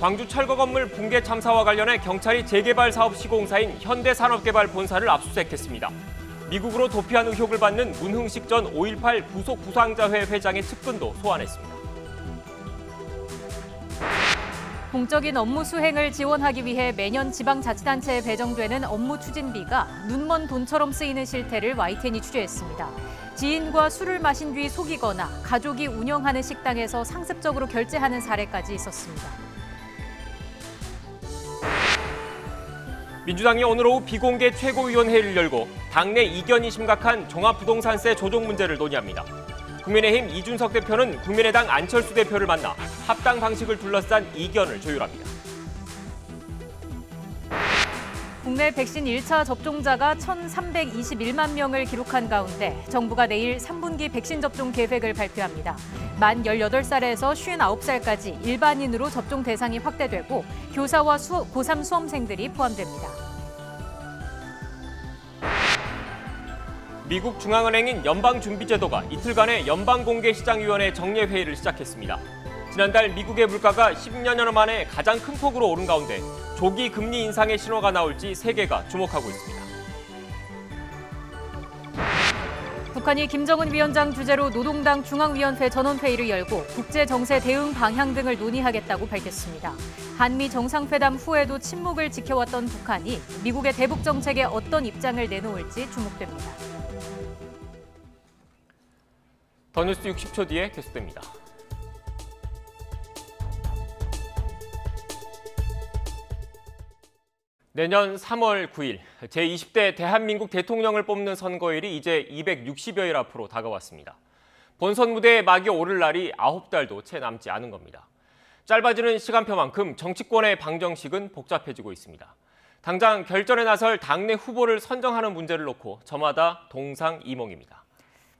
광주 철거 건물 붕괴 참사와 관련해 경찰이 재개발 사업 시공사인 현대산업개발 본사를 압수수색했습니다. 미국으로 도피한 의혹을 받는 문흥식 전 5.18 구속 부상자회 회장의 측근도 소환했습니다. 공적인 업무 수행을 지원하기 위해 매년 지방자치단체에 배정되는 업무 추진비가 눈먼 돈처럼 쓰이는 실태를 YTN이 취재했습니다. 지인과 술을 마신 뒤 속이거나 가족이 운영하는 식당에서 상습적으로 결제하는 사례까지 있었습니다. 민주당이 오늘 오후 비공개 최고위원회의를 열고 당내 이견이 심각한 종합부동산세 조정 문제를 논의합니다. 국민의힘 이준석 대표는 국민의당 안철수 대표를 만나 합당 방식을 둘러싼 이견을 조율합니다. 국내 백신 1차 접종자가 1,321만 명을 기록한 가운데 정부가 내일 3분기 백신 접종 계획을 발표합니다. 만 18살에서 59살까지 일반인으로 접종 대상이 확대되고 교사와 고3 수험생들이 포함됩니다. 미국 중앙은행인 연방준비제도가 이틀간의 연방공개시장위원회 정례회의를 시작했습니다. 지난달 미국의 물가가 10여 년 만에 가장 큰 폭으로 오른 가운데 조기 금리 인상의 신호가 나올지 세계가 주목하고 있습니다. 북한이 김정은 위원장 주재로 노동당 중앙위원회 전원회의를 열고 국제정세 대응 방향 등을 논의하겠다고 밝혔습니다. 한미 정상회담 후에도 침묵을 지켜왔던 북한이 미국의 대북 정책에 어떤 입장을 내놓을지 주목됩니다. 더 뉴스 60초 뒤에 계속됩니다. 내년 3월 9일 제20대 대한민국 대통령을 뽑는 선거일이 이제 260여일 앞으로 다가왔습니다. 본선 무대에 막이 오를 날이 9달도 채 남지 않은 겁니다. 짧아지는 시간표만큼 정치권의 방정식은 복잡해지고 있습니다. 당장 결전에 나설 당내 후보를 선정하는 문제를 놓고 저마다 동상이몽입니다.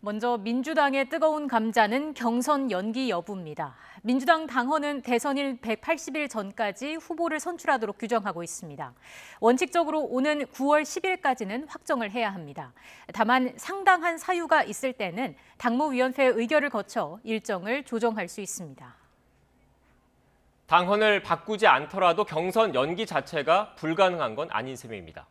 먼저 민주당의 뜨거운 감자는 경선 연기 여부입니다. 민주당 당헌은 대선일 180일 전까지 후보를 선출하도록 규정하고 있습니다. 원칙적으로 오는 9월 10일까지는 확정을 해야 합니다. 다만 상당한 사유가 있을 때는 당무위원회 의결을 거쳐 일정을 조정할 수 있습니다. 당헌을 바꾸지 않더라도 경선 연기 자체가 불가능한 건 아닌 셈입니다.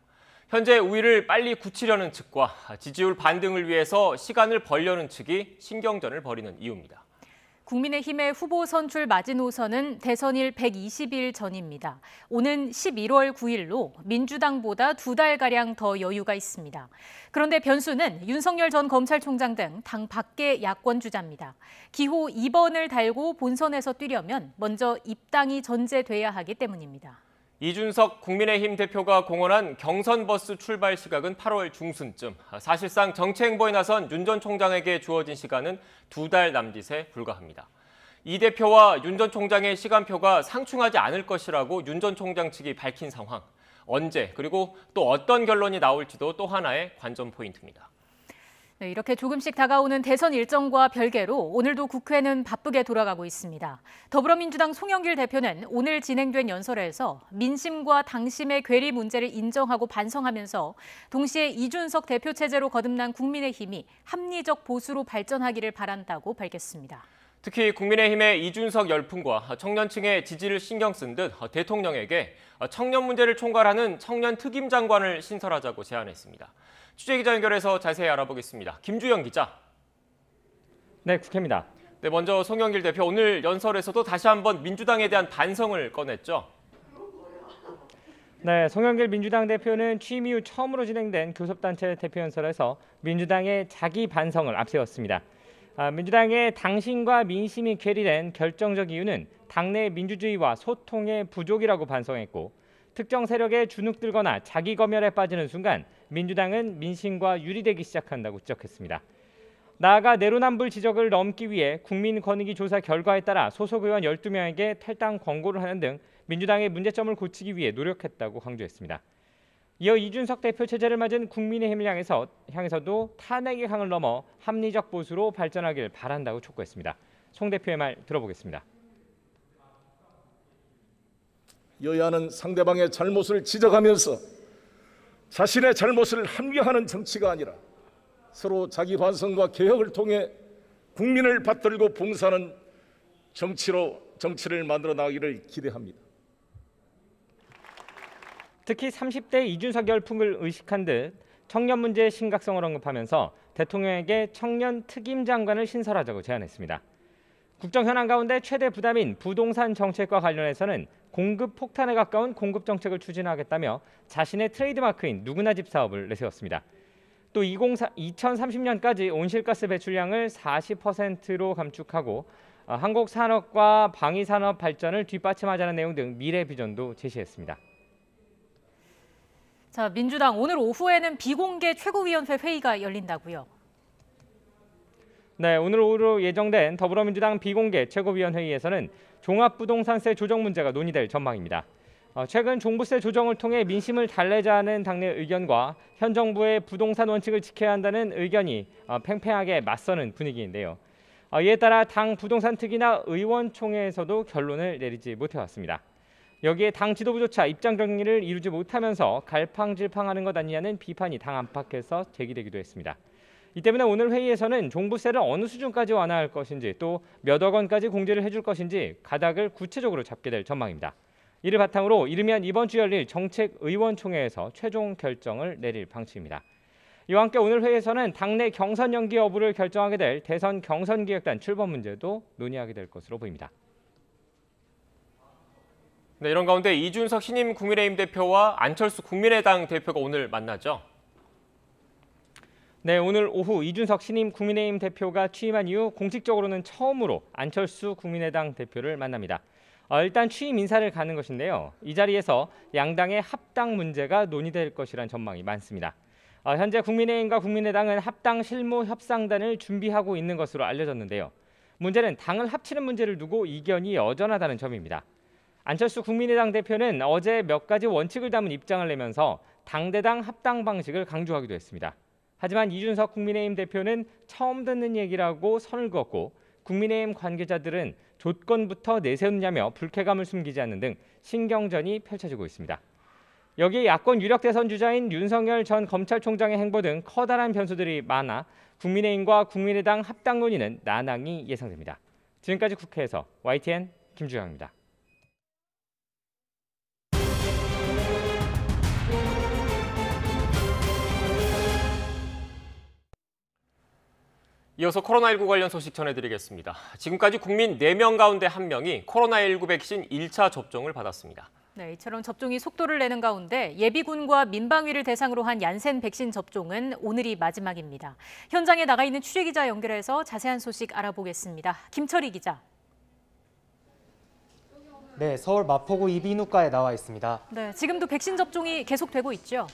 현재 우위를 빨리 굳히려는 측과 지지율 반등을 위해서 시간을 벌려는 측이 신경전을 벌이는 이유입니다. 국민의힘의 후보 선출 마지노선은 대선일 120일 전입니다. 오는 11월 9일로 민주당보다 2달가량 더 여유가 있습니다. 그런데 변수는 윤석열 전 검찰총장 등 당 밖의 야권 주자입니다. 기호 2번을 달고 본선에서 뛰려면 먼저 입당이 전제돼야 하기 때문입니다. 이준석 국민의힘 대표가 공언한 경선버스 출발 시각은 8월 중순쯤. 사실상 정치 행보에 나선 윤 전 총장에게 주어진 시간은 2달 남짓에 불과합니다. 이 대표와 윤 전 총장의 시간표가 상충하지 않을 것이라고 윤 전 총장 측이 밝힌 상황. 언제 그리고 또 어떤 결론이 나올지도 또 하나의 관전 포인트입니다. 네, 이렇게 조금씩 다가오는 대선 일정과 별개로 오늘도 국회는 바쁘게 돌아가고 있습니다. 더불어민주당 송영길 대표는 오늘 진행된 연설에서 민심과 당심의 괴리 문제를 인정하고 반성하면서 동시에 이준석 대표 체제로 거듭난 국민의힘이 합리적 보수로 발전하기를 바란다고 밝혔습니다. 특히 국민의힘의 이준석 열풍과 청년층의 지지를 신경 쓴 듯 대통령에게 청년 문제를 총괄하는 청년 특임 장관을 신설하자고 제안했습니다. 취재기자 연결해서 자세히 알아보겠습니다. 김주영 기자. 네, 국회입니다. 네, 먼저 송영길 대표 오늘 연설에서도 다시 한번 민주당에 대한 반성을 꺼냈죠. 네, 송영길 민주당 대표는 취임 이후 처음으로 진행된 교섭단체 대표 연설에서 민주당의 자기 반성을 앞세웠습니다. 민주당의 당신과 민심이 괴리된 결정적 이유는 당내 민주주의와 소통의 부족이라고 반성했고 특정 세력에 주눅들거나 자기 검열에 빠지는 순간 민주당은 민심과 유리되기 시작한다고 지적했습니다. 나아가 내로남불 지적을 넘기 위해 국민권익위 조사 결과에 따라 소속 의원 12명에게 탈당 권고를 하는 등 민주당의 문제점을 고치기 위해 노력했다고 강조했습니다. 이어 이준석 대표 체제를 맞은 국민의힘을 향해서도 탄핵의 강을 넘어 합리적 보수로 발전하길 바란다고 촉구했습니다. 송 대표의 말 들어보겠습니다. 여야는 상대방의 잘못을 지적하면서 자신의 잘못을 합리화하는 정치가 아니라 서로 자기 반성과 개혁을 통해 국민을 받들고 봉사하는 정치를 만들어 나가기를 기대합니다. 특히 30대 이준석 열풍을 의식한 듯 청년 문제의 심각성을 언급하면서 대통령에게 청년 특임 장관을 신설하자고 제안했습니다. 국정 현안 가운데 최대 부담인 부동산 정책과 관련해서는 공급 폭탄에 가까운 공급 정책을 추진하겠다며 자신의 트레이드마크인 누구나 집 사업을 내세웠습니다. 또 2030년까지 온실가스 배출량을 40%로 감축하고 한국 산업과 방위 산업 발전을 뒷받침하자는 내용 등 미래 비전도 제시했습니다. 자, 민주당 오늘 오후에는 비공개 최고위원회 회의가 열린다고요. 네, 오늘 오후로 예정된 더불어민주당 비공개 최고위원회의에서는 종합부동산세 조정 문제가 논의될 전망입니다. 최근 종부세 조정을 통해 민심을 달래자는 당내 의견과 현 정부의 부동산 원칙을 지켜야 한다는 의견이 팽팽하게 맞서는 분위기인데요. 이에 따라 당 부동산 특위나 의원총회에서도 결론을 내리지 못해왔습니다. 여기에 당 지도부조차 입장 정리를 이루지 못하면서 갈팡질팡하는 것 아니냐는 비판이 당 안팎에서 제기되기도 했습니다. 이 때문에 오늘 회의에서는 종부세를 어느 수준까지 완화할 것인지 또 몇 억 원까지 공제를 해줄 것인지 가닥을 구체적으로 잡게 될 전망입니다. 이를 바탕으로 이르면 이번 주 열릴 정책의원총회에서 최종 결정을 내릴 방침입니다. 이와 함께 오늘 회의에서는 당내 경선 연기 여부를 결정하게 될 대선 경선기획단 출범 문제도 논의하게 될 것으로 보입니다. 네, 이런 가운데 이준석 신임 국민의힘 대표와 안철수 국민의당 대표가 오늘 만나죠. 네, 오늘 오후 이준석 신임 국민의힘 대표가 취임한 이후 공식적으로는 처음으로 안철수 국민의당 대표를 만납니다. 일단 취임 인사를 가는 것인데요. 이 자리에서 양당의 합당 문제가 논의될 것이란 전망이 많습니다. 현재 국민의힘과 국민의당은 합당 실무 협상단을 준비하고 있는 것으로 알려졌는데요. 문제는 당을 합치는 문제를 두고 이견이 여전하다는 점입니다. 안철수 국민의당 대표는 어제 몇 가지 원칙을 담은 입장을 내면서 당대당 합당 방식을 강조하기도 했습니다. 하지만 이준석 국민의힘 대표는 처음 듣는 얘기라고 선을 그었고 국민의힘 관계자들은 조건부터 내세우냐며 불쾌감을 숨기지 않는 등 신경전이 펼쳐지고 있습니다. 여기에 야권 유력 대선 주자인 윤석열 전 검찰총장의 행보 등 커다란 변수들이 많아 국민의힘과 국민의당 합당 논의는 난항이 예상됩니다. 지금까지 국회에서 YTN 김주영입니다. 이어서 코로나19 관련 소식 전해드리겠습니다. 지금까지 국민 4명 가운데 1명이 코로나19 백신 1차 접종을 받았습니다. 네, 이처럼 접종이 속도를 내는 가운데 예비군과 민방위를 대상으로 한 얀센 백신 접종은 오늘이 마지막입니다. 현장에 나가 있는 취재기자 연결해서 자세한 소식 알아보겠습니다. 김철희 기자. 네, 서울 마포구 이비인후과에 나와 있습니다. 네, 지금도 백신 접종이 계속되고 있죠?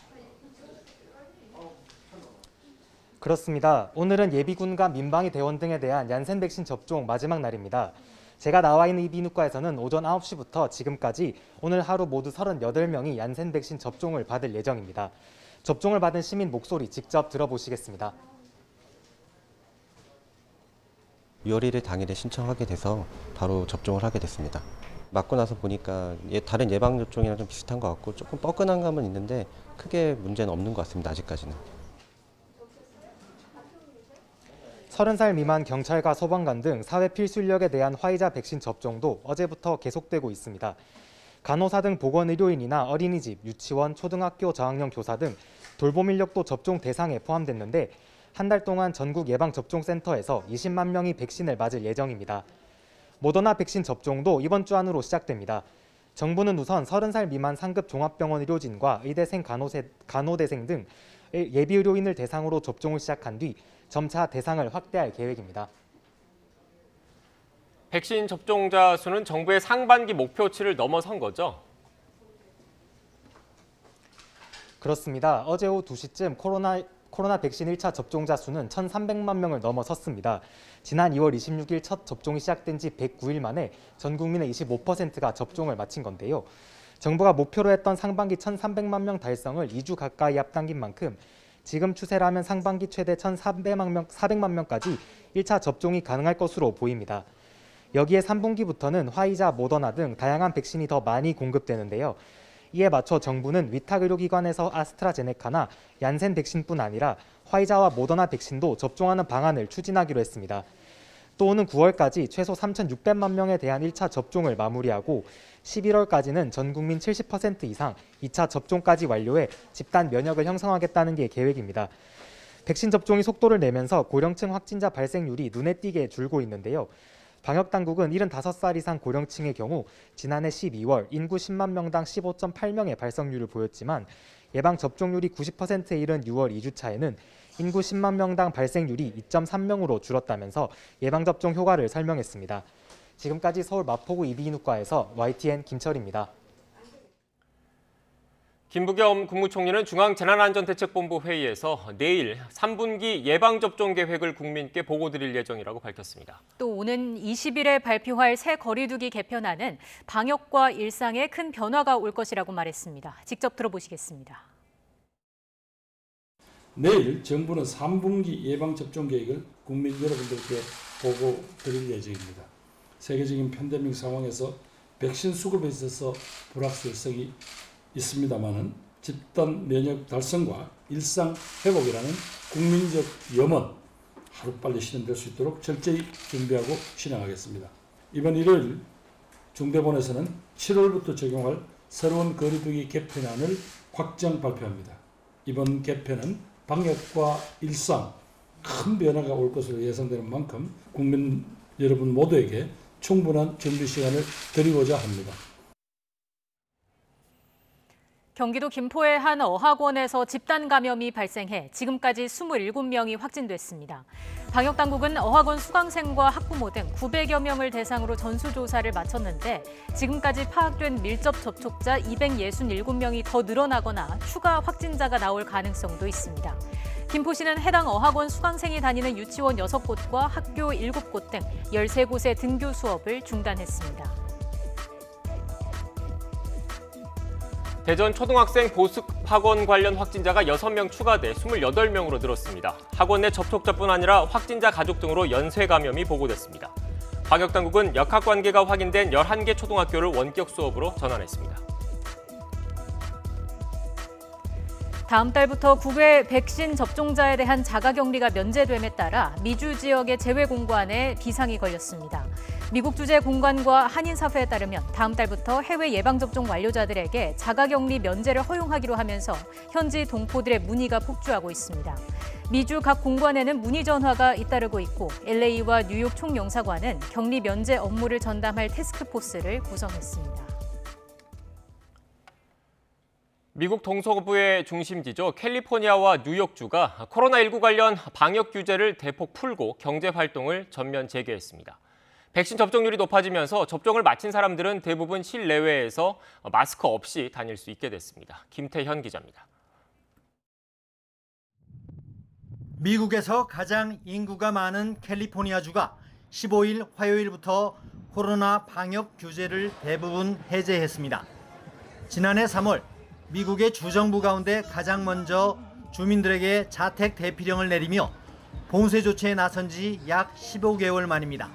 그렇습니다. 오늘은 예비군과 민방위 대원 등에 대한 얀센 백신 접종 마지막 날입니다. 제가 나와 있는 이비인후과에서는 오전 9시부터 지금까지 오늘 하루 모두 38명이 얀센 백신 접종을 받을 예정입니다. 접종을 받은 시민 목소리 직접 들어보시겠습니다. 6월 1일 당일에 신청하게 돼서 바로 접종을 하게 됐습니다. 맞고 나서 보니까 다른 예방접종이랑 좀 비슷한 것 같고 조금 뻐근한 감은 있는데 크게 문제는 없는 것 같습니다. 아직까지는. 30살 미만 경찰과 소방관 등 사회 필수 인력에 대한 화이자 백신 접종도 어제부터 계속되고 있습니다. 간호사 등 보건의료인이나 어린이집, 유치원, 초등학교 저학년 교사 등 돌봄 인력도 접종 대상에 포함됐는데 한 달 동안 전국 예방접종센터에서 20만 명이 백신을 맞을 예정입니다. 모더나 백신 접종도 이번 주 안으로 시작됩니다. 정부는 우선 30살 미만 상급 종합병원 의료진과 의대생, 간호대생 등 예비의료인을 대상으로 접종을 시작한 뒤 점차 대상을 확대할 계획입니다. 백신 접종자 수는 정부의 상반기 목표치를 넘어선 거죠? 그렇습니다. 어제 오후 2시쯤 코로나 백신 1차 접종자 수는 1,300만 명을 넘어섰습니다. 지난 2월 26일 첫 접종이 시작된 지 109일 만에 전 국민의 25%가 접종을 마친 건데요. 정부가 목표로 했던 상반기 1,300만 명 달성을 2주 가까이 앞당긴 만큼 지금 추세라면 상반기 최대 1,400만 명까지 1차 접종이 가능할 것으로 보입니다. 여기에 3분기부터는 화이자, 모더나 등 다양한 백신이 더 많이 공급되는데요. 이에 맞춰 정부는 위탁의료기관에서 아스트라제네카나 얀센 백신뿐 아니라 화이자와 모더나 백신도 접종하는 방안을 추진하기로 했습니다. 또 오는 9월까지 최소 3,600만 명에 대한 1차 접종을 마무리하고 11월까지는 전 국민 70% 이상 2차 접종까지 완료해 집단 면역을 형성하겠다는 게 계획입니다. 백신 접종이 속도를 내면서 고령층 확진자 발생률이 눈에 띄게 줄고 있는데요. 방역당국은 75살 이상 고령층의 경우 지난해 12월 인구 10만 명당 15.8명의 발생률을 보였지만 예방접종률이 90%에 이른 6월 2주차에는 인구 10만 명당 발생률이 2.3명으로 줄었다면서 예방접종 효과를 설명했습니다. 지금까지 서울 마포구 이비인후과에서 YTN 김철입니다. 김부겸 국무총리는 중앙재난안전대책본부 회의에서 내일 3분기 예방접종 계획을 국민께 보고드릴 예정이라고 밝혔습니다. 또 오는 20일에 발표할 새 거리두기 개편안은 방역과 일상에 큰 변화가 올 것이라고 말했습니다. 직접 들어보시겠습니다. 내일 정부는 3분기 예방접종 계획을 국민 여러분들께 보고드릴 예정입니다. 세계적인 팬데믹 상황에서 백신 수급에 있어서 불확실성이 있습니다만은 집단 면역 달성과 일상 회복이라는 국민적 염원 하루빨리 실현될 수 있도록 철저히 준비하고 실행하겠습니다. 이번 일요일 중대본에서는 7월부터 적용할 새로운 거리두기 개편안을 확정 발표합니다. 이번 개편은 방역과 일상 큰 변화가 올 것으로 예상되는 만큼 국민 여러분 모두에게 충분한 준비 시간을 드리고자 합니다. 경기도 김포의 한 어학원에서 집단 감염이 발생해 지금까지 27명이 확진됐습니다. 방역당국은 어학원 수강생과 학부모 등 900여 명을 대상으로 전수조사를 마쳤는데 지금까지 파악된 밀접 접촉자 267명이 더 늘어나거나 추가 확진자가 나올 가능성도 있습니다. 김포시는 해당 어학원 수강생이 다니는 유치원 6곳과 학교 7곳 등 13곳의 등교 수업을 중단했습니다. 대전 초등학생 보습 학원 관련 확진자가 6명 추가돼 28명으로 늘었습니다. 학원 내 접촉자뿐 아니라 확진자 가족 등으로 연쇄 감염이 보고됐습니다. 방역당국은 역학관계가 확인된 11개 초등학교를 원격 수업으로 전환했습니다. 다음 달부터 국외 백신 접종자에 대한 자가격리가 면제됨에 따라 미주 지역의 재외공관에 비상이 걸렸습니다. 미국 주재 공관과 한인사회에 따르면 다음 달부터 해외 예방접종 완료자들에게 자가격리 면제를 허용하기로 하면서 현지 동포들의 문의가 폭주하고 있습니다. 미주 각 공관에는 문의 전화가 잇따르고 있고 LA와 뉴욕 총영사관은 격리 면제 업무를 전담할 태스크포스를 구성했습니다. 미국 동서부의 중심지죠. 캘리포니아와 뉴욕주가 코로나19 관련 방역 규제를 대폭 풀고 경제 활동을 전면 재개했습니다. 백신 접종률이 높아지면서 접종을 마친 사람들은 대부분 실내외에서 마스크 없이 다닐 수 있게 됐습니다. 김태현 기자입니다. 미국에서 가장 인구가 많은 캘리포니아주가 15일 화요일부터 코로나 방역 규제를 대부분 해제했습니다. 지난해 3월 미국의 주정부 가운데 가장 먼저 주민들에게 자택 대피령을 내리며 봉쇄 조치에 나선 지 약 15개월 만입니다.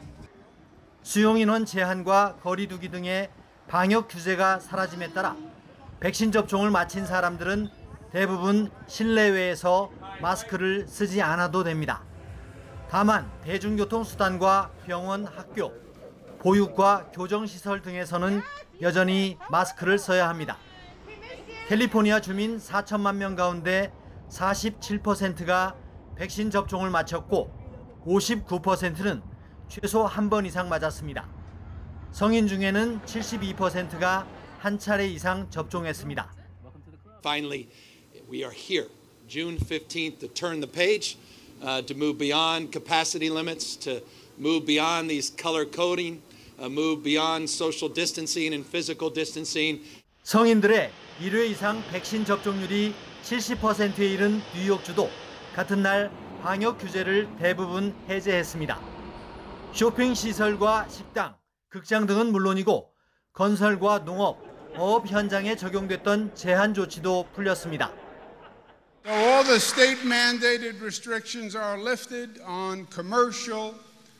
수용인원 제한과 거리두기 등의 방역 규제가 사라짐에 따라 백신 접종을 마친 사람들은 대부분 실내외에서 마스크를 쓰지 않아도 됩니다. 다만 대중교통수단과 병원, 학교, 보육과 교정시설 등에서는 여전히 마스크를 써야 합니다. 캘리포니아 주민 4천만 명 가운데 47%가 백신 접종을 마쳤고 59%는 최소 한 번 이상 맞았습니다. 성인 중에는 72%가 한 차례 이상 접종했습니다. Finally, we are here, June 15th, to turn the page, to move beyond capacity limits, to move beyond these color coding, move beyond social distancing and physical distancing. 성인들의 1회 이상 백신 접종률이 70%에 이른 뉴욕주도 같은 날 방역 규제를 대부분 해제했습니다. 쇼핑 시설과 식당, 극장 등은 물론이고 건설과 농업, 어업 현장에 적용됐던 제한 조치도 풀렸습니다. All the state mandated restrictions are lifted on commercial,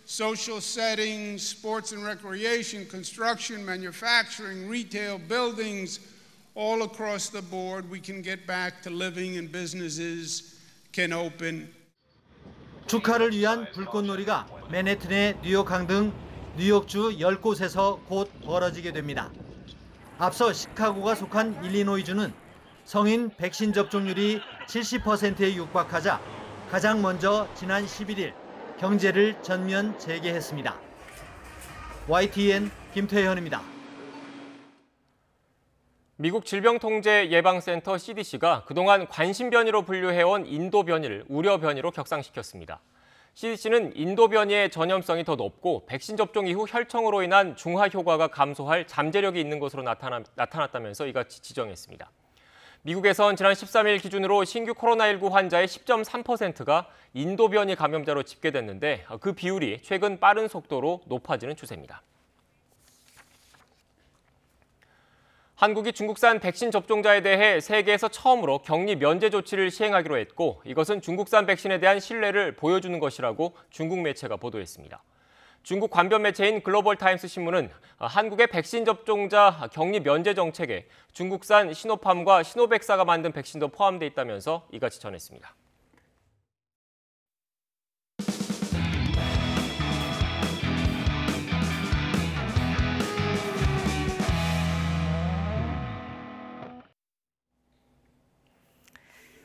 social settings, sports and recreation, construction, manufacturing, retail, buildings, all across the board. We can get back to living and businesses can open. 축하를 위한 불꽃놀이가 맨해튼의 뉴욕항 등 뉴욕주 10곳에서 곧 벌어지게 됩니다. 앞서 시카고가 속한 일리노이주는 성인 백신 접종률이 70%에 육박하자 가장 먼저 지난 11일 경제를 전면 재개했습니다. YTN 김태현입니다. 미국 질병통제예방센터 CDC가 그동안 관심 변이로 분류해온 인도 변이를 우려 변이로 격상시켰습니다. CDC는 인도 변이의 전염성이 더 높고 백신 접종 이후 혈청으로 인한 중화 효과가 감소할 잠재력이 있는 것으로 나타났다면서 이같이 지정했습니다. 미국에선 지난 13일 기준으로 신규 코로나19 환자의 10.3%가 인도 변이 감염자로 집계됐는데 그 비율이 최근 빠른 속도로 높아지는 추세입니다. 한국이 중국산 백신 접종자에 대해 세계에서 처음으로 격리 면제 조치를 시행하기로 했고 이것은 중국산 백신에 대한 신뢰를 보여주는 것이라고 중국 매체가 보도했습니다. 중국 관변 매체인 글로벌타임스 신문은 한국의 백신 접종자 격리 면제 정책에 중국산 시노팜과 시노백사가 만든 백신도 포함돼 있다면서 이같이 전했습니다.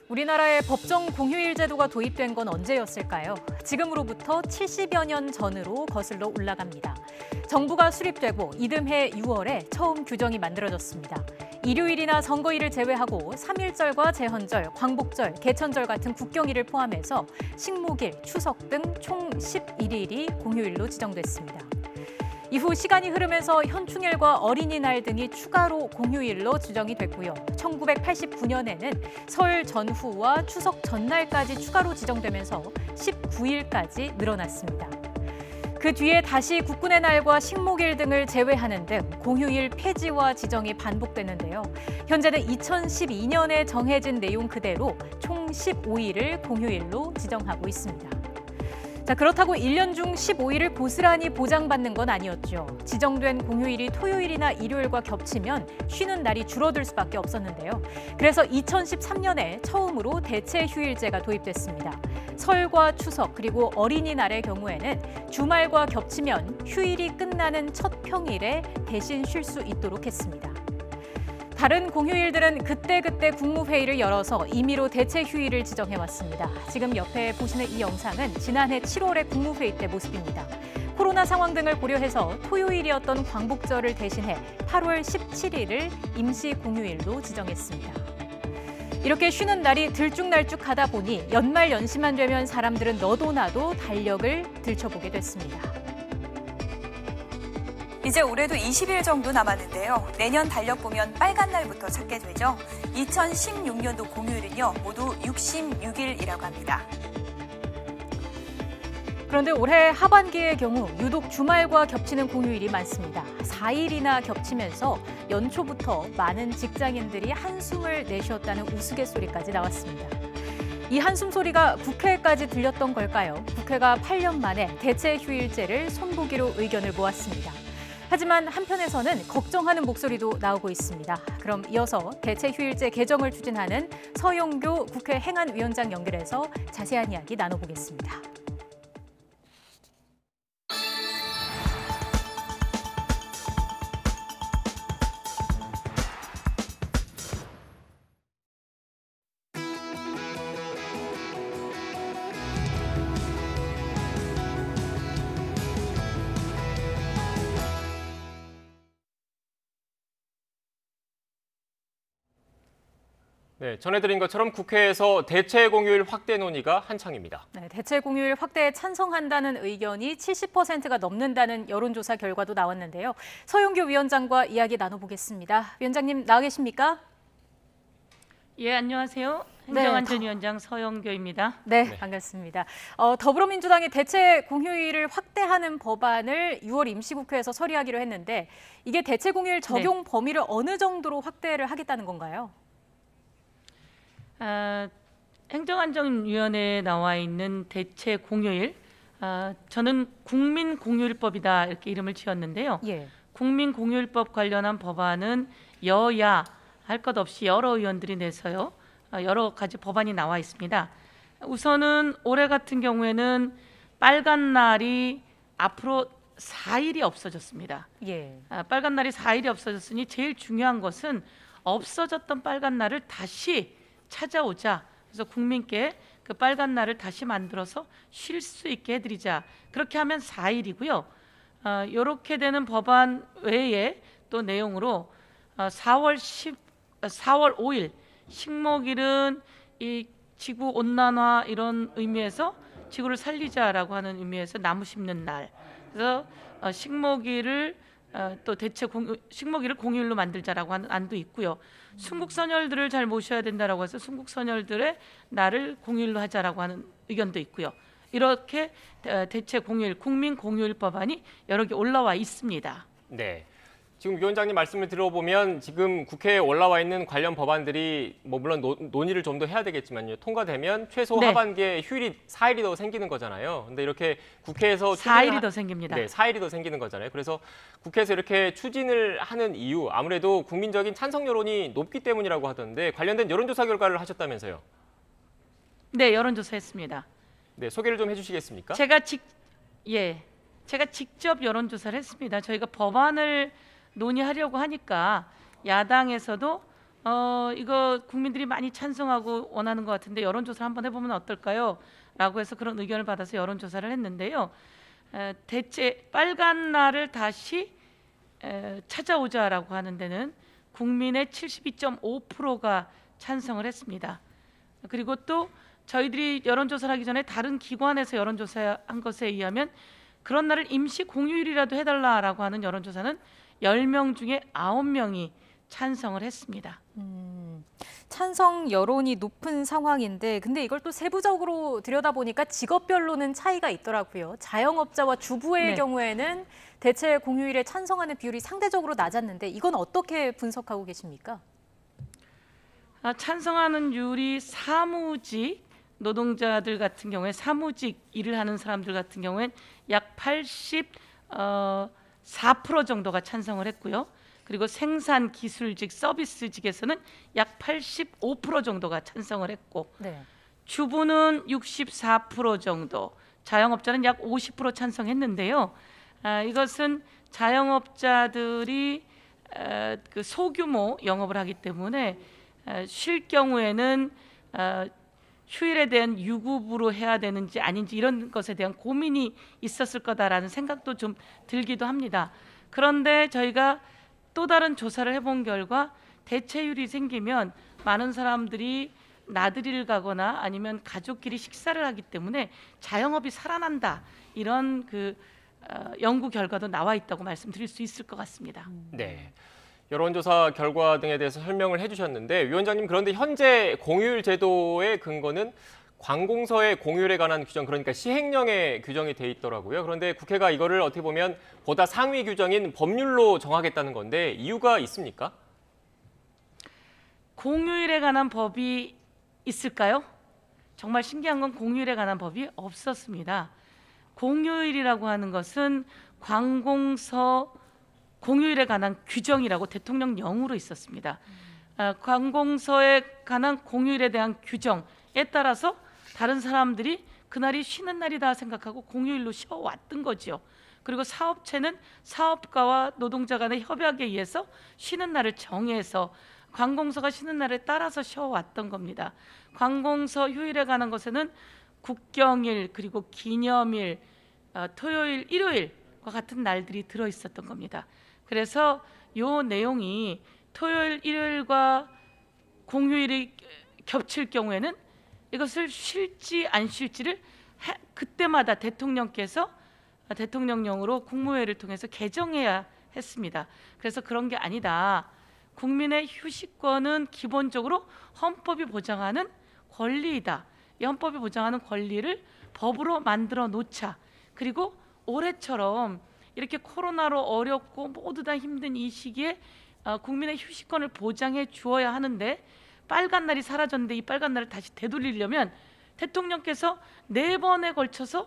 우리나라에 법정 공휴일 제도가 도입된 건 언제였을까요? 지금으로부터 70여 년 전으로 거슬러 올라갑니다. 정부가 수립되고 이듬해 6월에 처음 규정이 만들어졌습니다. 일요일이나 선거일을 제외하고 3.1절과 제헌절, 광복절, 개천절 같은 국경일을 포함해서 식목일, 추석 등 총 11일이 공휴일로 지정됐습니다. 이후 시간이 흐르면서 현충일과 어린이날 등이 추가로 공휴일로 지정이 됐고요. 1989년에는 설 전후와 추석 전날까지 추가로 지정되면서 19일까지 늘어났습니다. 그 뒤에 다시 국군의 날과 식목일 등을 제외하는 등 공휴일 폐지와 지정이 반복됐는데요. 현재는 2012년에 정해진 내용 그대로 총 15일을 공휴일로 지정하고 있습니다. 자, 그렇다고 1년 중 15일을 고스란히 보장받는 건 아니었죠. 지정된 공휴일이 토요일이나 일요일과 겹치면 쉬는 날이 줄어들 수밖에 없었는데요. 그래서 2013년에 처음으로 대체 휴일제가 도입됐습니다. 설과 추석 그리고 어린이날의 경우에는 주말과 겹치면 휴일이 끝나는 첫 평일에 대신 쉴 수 있도록 했습니다. 다른 공휴일들은 그때그때 국무회의를 열어서 임의로 대체 휴일을 지정해왔습니다. 지금 옆에 보시는 이 영상은 지난해 7월의 국무회의 때 모습입니다. 코로나 상황 등을 고려해서 토요일이었던 광복절을 대신해 8월 17일을 임시 공휴일로 지정했습니다. 이렇게 쉬는 날이 들쭉날쭉하다 보니 연말 연시만 되면 사람들은 너도 나도 달력을 들춰보게 됐습니다. 이제 올해도 20일 정도 남았는데요. 내년 달력 보면 빨간 날부터 찾게 되죠. 2016년도 공휴일은요, 모두 66일이라고 합니다. 그런데 올해 하반기의 경우 유독 주말과 겹치는 공휴일이 많습니다. 4일이나 겹치면서 연초부터 많은 직장인들이 한숨을 내쉬었다는 우스갯소리까지 나왔습니다. 이 한숨 소리가 국회까지 들렸던 걸까요? 국회가 8년 만에 대체 휴일제를 손보기로 의견을 모았습니다. 하지만 한편에서는 걱정하는 목소리도 나오고 있습니다. 그럼 이어서 대체 휴일제 개정을 추진하는 서영교 국회 행안위원장 연결해서 자세한 이야기 나눠보겠습니다. 네, 전해드린 것처럼 국회에서 대체 공휴일 확대 논의가 한창입니다. 네, 대체 공휴일 확대에 찬성한다는 의견이 70%가 넘는다는 여론조사 결과도 나왔는데요. 서영교 위원장과 이야기 나눠보겠습니다. 위원장님 나와 계십니까? 예, 안녕하세요. 행정안전위원장 서영교입니다. 네, 반갑습니다. 더불어민주당이 대체 공휴일을 확대하는 법안을 6월 임시국회에서 처리하기로 했는데 이게 대체 공휴일 적용 범위를 어느 정도로 확대를 하겠다는 건가요? 행정안전위원회에 나와 있는 대체 공휴일, 저는 국민공휴일법이다 이렇게 이름을 지었는데요. 예. 국민공휴일법 관련한 법안은 여야 할 것 없이 여러 의원들이 내서요. 여러 가지 법안이 나와 있습니다. 우선은 올해 같은 경우에는 빨간 날이 앞으로 4일이 없어졌습니다. 예. 빨간 날이 4일이 없어졌으니 제일 중요한 것은 없어졌던 빨간 날을 다시 찾아오자. 그래서 국민께 그 빨간 날을 다시 만들어서 쉴 수 있게 해드리자. 그렇게 하면 4일이고요. 이렇게 되는 법안 외에 또 내용으로 4월 5일 식목일은 이 지구 온난화 이런 의미에서 지구를 살리자라고 하는 의미에서 나무 심는 날. 그래서 식목일을 또 식목일을 공휴일로 만들자라고 하는 안도 있고요. 순국선열들을 잘 모셔야 된다라고 해서 순국선열들의 날을 공휴일로 하자라고 하는 의견도 있고요. 이렇게 대체 공휴일, 국민 공휴일 법안이 여러 개 올라와 있습니다. 네. 지금 위원장님 말씀을 들어보면 지금 국회에 올라와 있는 관련 법안들이 뭐 물론 논의를 좀 더 해야 되겠지만요. 통과되면 최소 네. 하반기에 휴일이 4일이 더 생기는 거잖아요. 근데 이렇게 국회에서 4일이 더 생깁니다. 네, 4일이 더 생기는 거잖아요. 그래서 국회에서 이렇게 추진을 하는 이유, 아무래도 국민적인 찬성 여론이 높기 때문이라고 하던데 관련된 여론조사 결과를 하셨다면서요? 네, 여론조사했습니다. 네, 소개를 좀 해주시겠습니까? 제가 직접 여론조사를 했습니다. 저희가 법안을 논의하려고 하니까 야당에서도 이거 국민들이 많이 찬성하고 원하는 것 같은데 여론조사 한번 해보면 어떨까요? 라고 해서 그런 의견을 받아서 여론조사를 했는데요. 대체 빨간 날을 다시 찾아오자라고 하는 데는 국민의 72.5%가 찬성을 했습니다. 그리고 또 저희들이 여론조사를 하기 전에 다른 기관에서 여론조사한 것에 의하면 그런 날을 임시 공휴일이라도 해달라라고 하는 여론조사는 10명 중에 9명이 찬성을 했습니다. 찬성 여론이 높은 상황인데 근데 이걸 또 세부적으로 들여다보니까 직업별로는 차이가 있더라고요. 자영업자와 주부의 네. 경우에는 대체 공휴일에 찬성하는 비율이 상대적으로 낮았는데 이건 어떻게 분석하고 계십니까? 찬성하는 율이 사무직 노동자들 같은 경우에 사무직 일을 하는 사람들 같은 경우엔 약 84% 정도가 찬성을 했고요. 그리고 생산 기술직 서비스직에서는 약 85% 정도가 찬성을 했고 네. 주부는 64% 정도, 자영업자는 약 50% 찬성했는데요. 이것은 자영업자들이 그 소규모 영업을 하기 때문에 쉴 경우에는 휴일에 대한 유급으로 해야 되는지 아닌지 이런 것에 대한 고민이 있었을 거다라는 생각도 좀 들기도 합니다. 그런데 저희가 또 다른 조사를 해본 결과 대체율이 생기면 많은 사람들이 나들이를 가거나 아니면 가족끼리 식사를 하기 때문에 자영업이 살아난다 이런 연구 결과도 나와 있다고 말씀드릴 수 있을 것 같습니다. 네. 여론조사 결과 등에 대해서 설명을 해주셨는데 위원장님 그런데 현재 공휴일 제도의 근거는 관공서의 공휴일에 관한 규정 그러니까 시행령에 규정이 돼 있더라고요. 그런데 국회가 이거를 어떻게 보면 보다 상위 규정인 법률로 정하겠다는 건데 이유가 있습니까? 공휴일에 관한 법이 있을까요? 정말 신기한 건 공휴일에 관한 법이 없었습니다. 공휴일이라고 하는 것은 관공서 공휴일에 관한 규정이라고 대통령령으로 있었습니다. 관공서에 관한 공휴일에 대한 규정에 따라서 다른 사람들이 그날이 쉬는 날이다 생각하고 공휴일로 쉬어왔던 거지요. 그리고 사업체는 사업가와 노동자 간의 협약에 의해서 쉬는 날을 정해서 관공서가 쉬는 날에 따라서 쉬어왔던 겁니다. 관공서 휴일에 관한 것에는 국경일 그리고 기념일, 토요일, 일요일과 같은 날들이 들어있었던 겁니다. 그래서 이 내용이 토요일, 일요일과 공휴일이 겹칠 경우에는 이것을 쉴지 안 쉴지를 그때마다 대통령께서 대통령령으로 국무회의를 통해서 개정해야 했습니다. 그래서 그런 게 아니다. 국민의 휴식권은 기본적으로 헌법이 보장하는 권리이다. 이 헌법이 보장하는 권리를 법으로 만들어 놓자. 그리고 올해처럼 이렇게 코로나로 어렵고 모두 다 힘든 이 시기에 국민의 휴식권을 보장해 주어야 하는데 빨간 날이 사라졌는데 이 빨간 날을 다시 되돌리려면 대통령께서 4번에 걸쳐서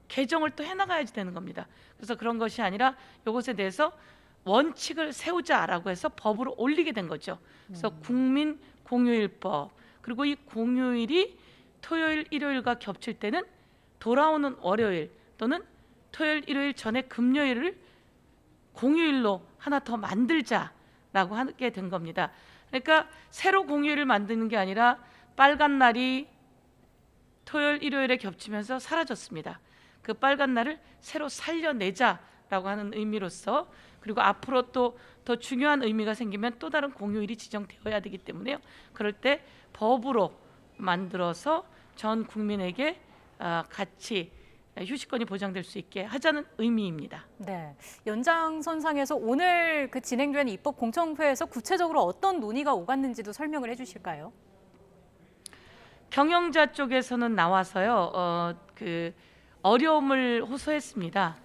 개정을 또 해나가야지 되는 겁니다. 그래서 그런 것이 아니라 이것에 대해서 원칙을 세우자라고 해서 법으로 올리게 된 거죠. 그래서 국민 공휴일법 그리고 이 공휴일이 토요일, 일요일과 겹칠 때는 돌아오는 월요일 또는 토요일, 일요일 전에 금요일을 공휴일로 하나 더 만들자라고 하게 된 겁니다. 그러니까 새로 공휴일을 만드는 게 아니라 빨간 날이 토요일, 일요일에 겹치면서 사라졌습니다. 그 빨간 날을 새로 살려내자라고 하는 의미로서, 그리고 앞으로 또 더 중요한 의미가 생기면 또 다른 공휴일이 지정되어야 되기 때문에요. 그럴 때 법으로 만들어서 전 국민에게 같이 휴식권이 보장될 수 있게 하자는 의미입니다. 네, 연장선상에서 오늘 그 진행된 입법 공청회에서 구체적으로 어떤 논의가 오갔는지도 설명을 해주실까요? 경영자 쪽에서는 나와서요, 어려움을 호소했습니다.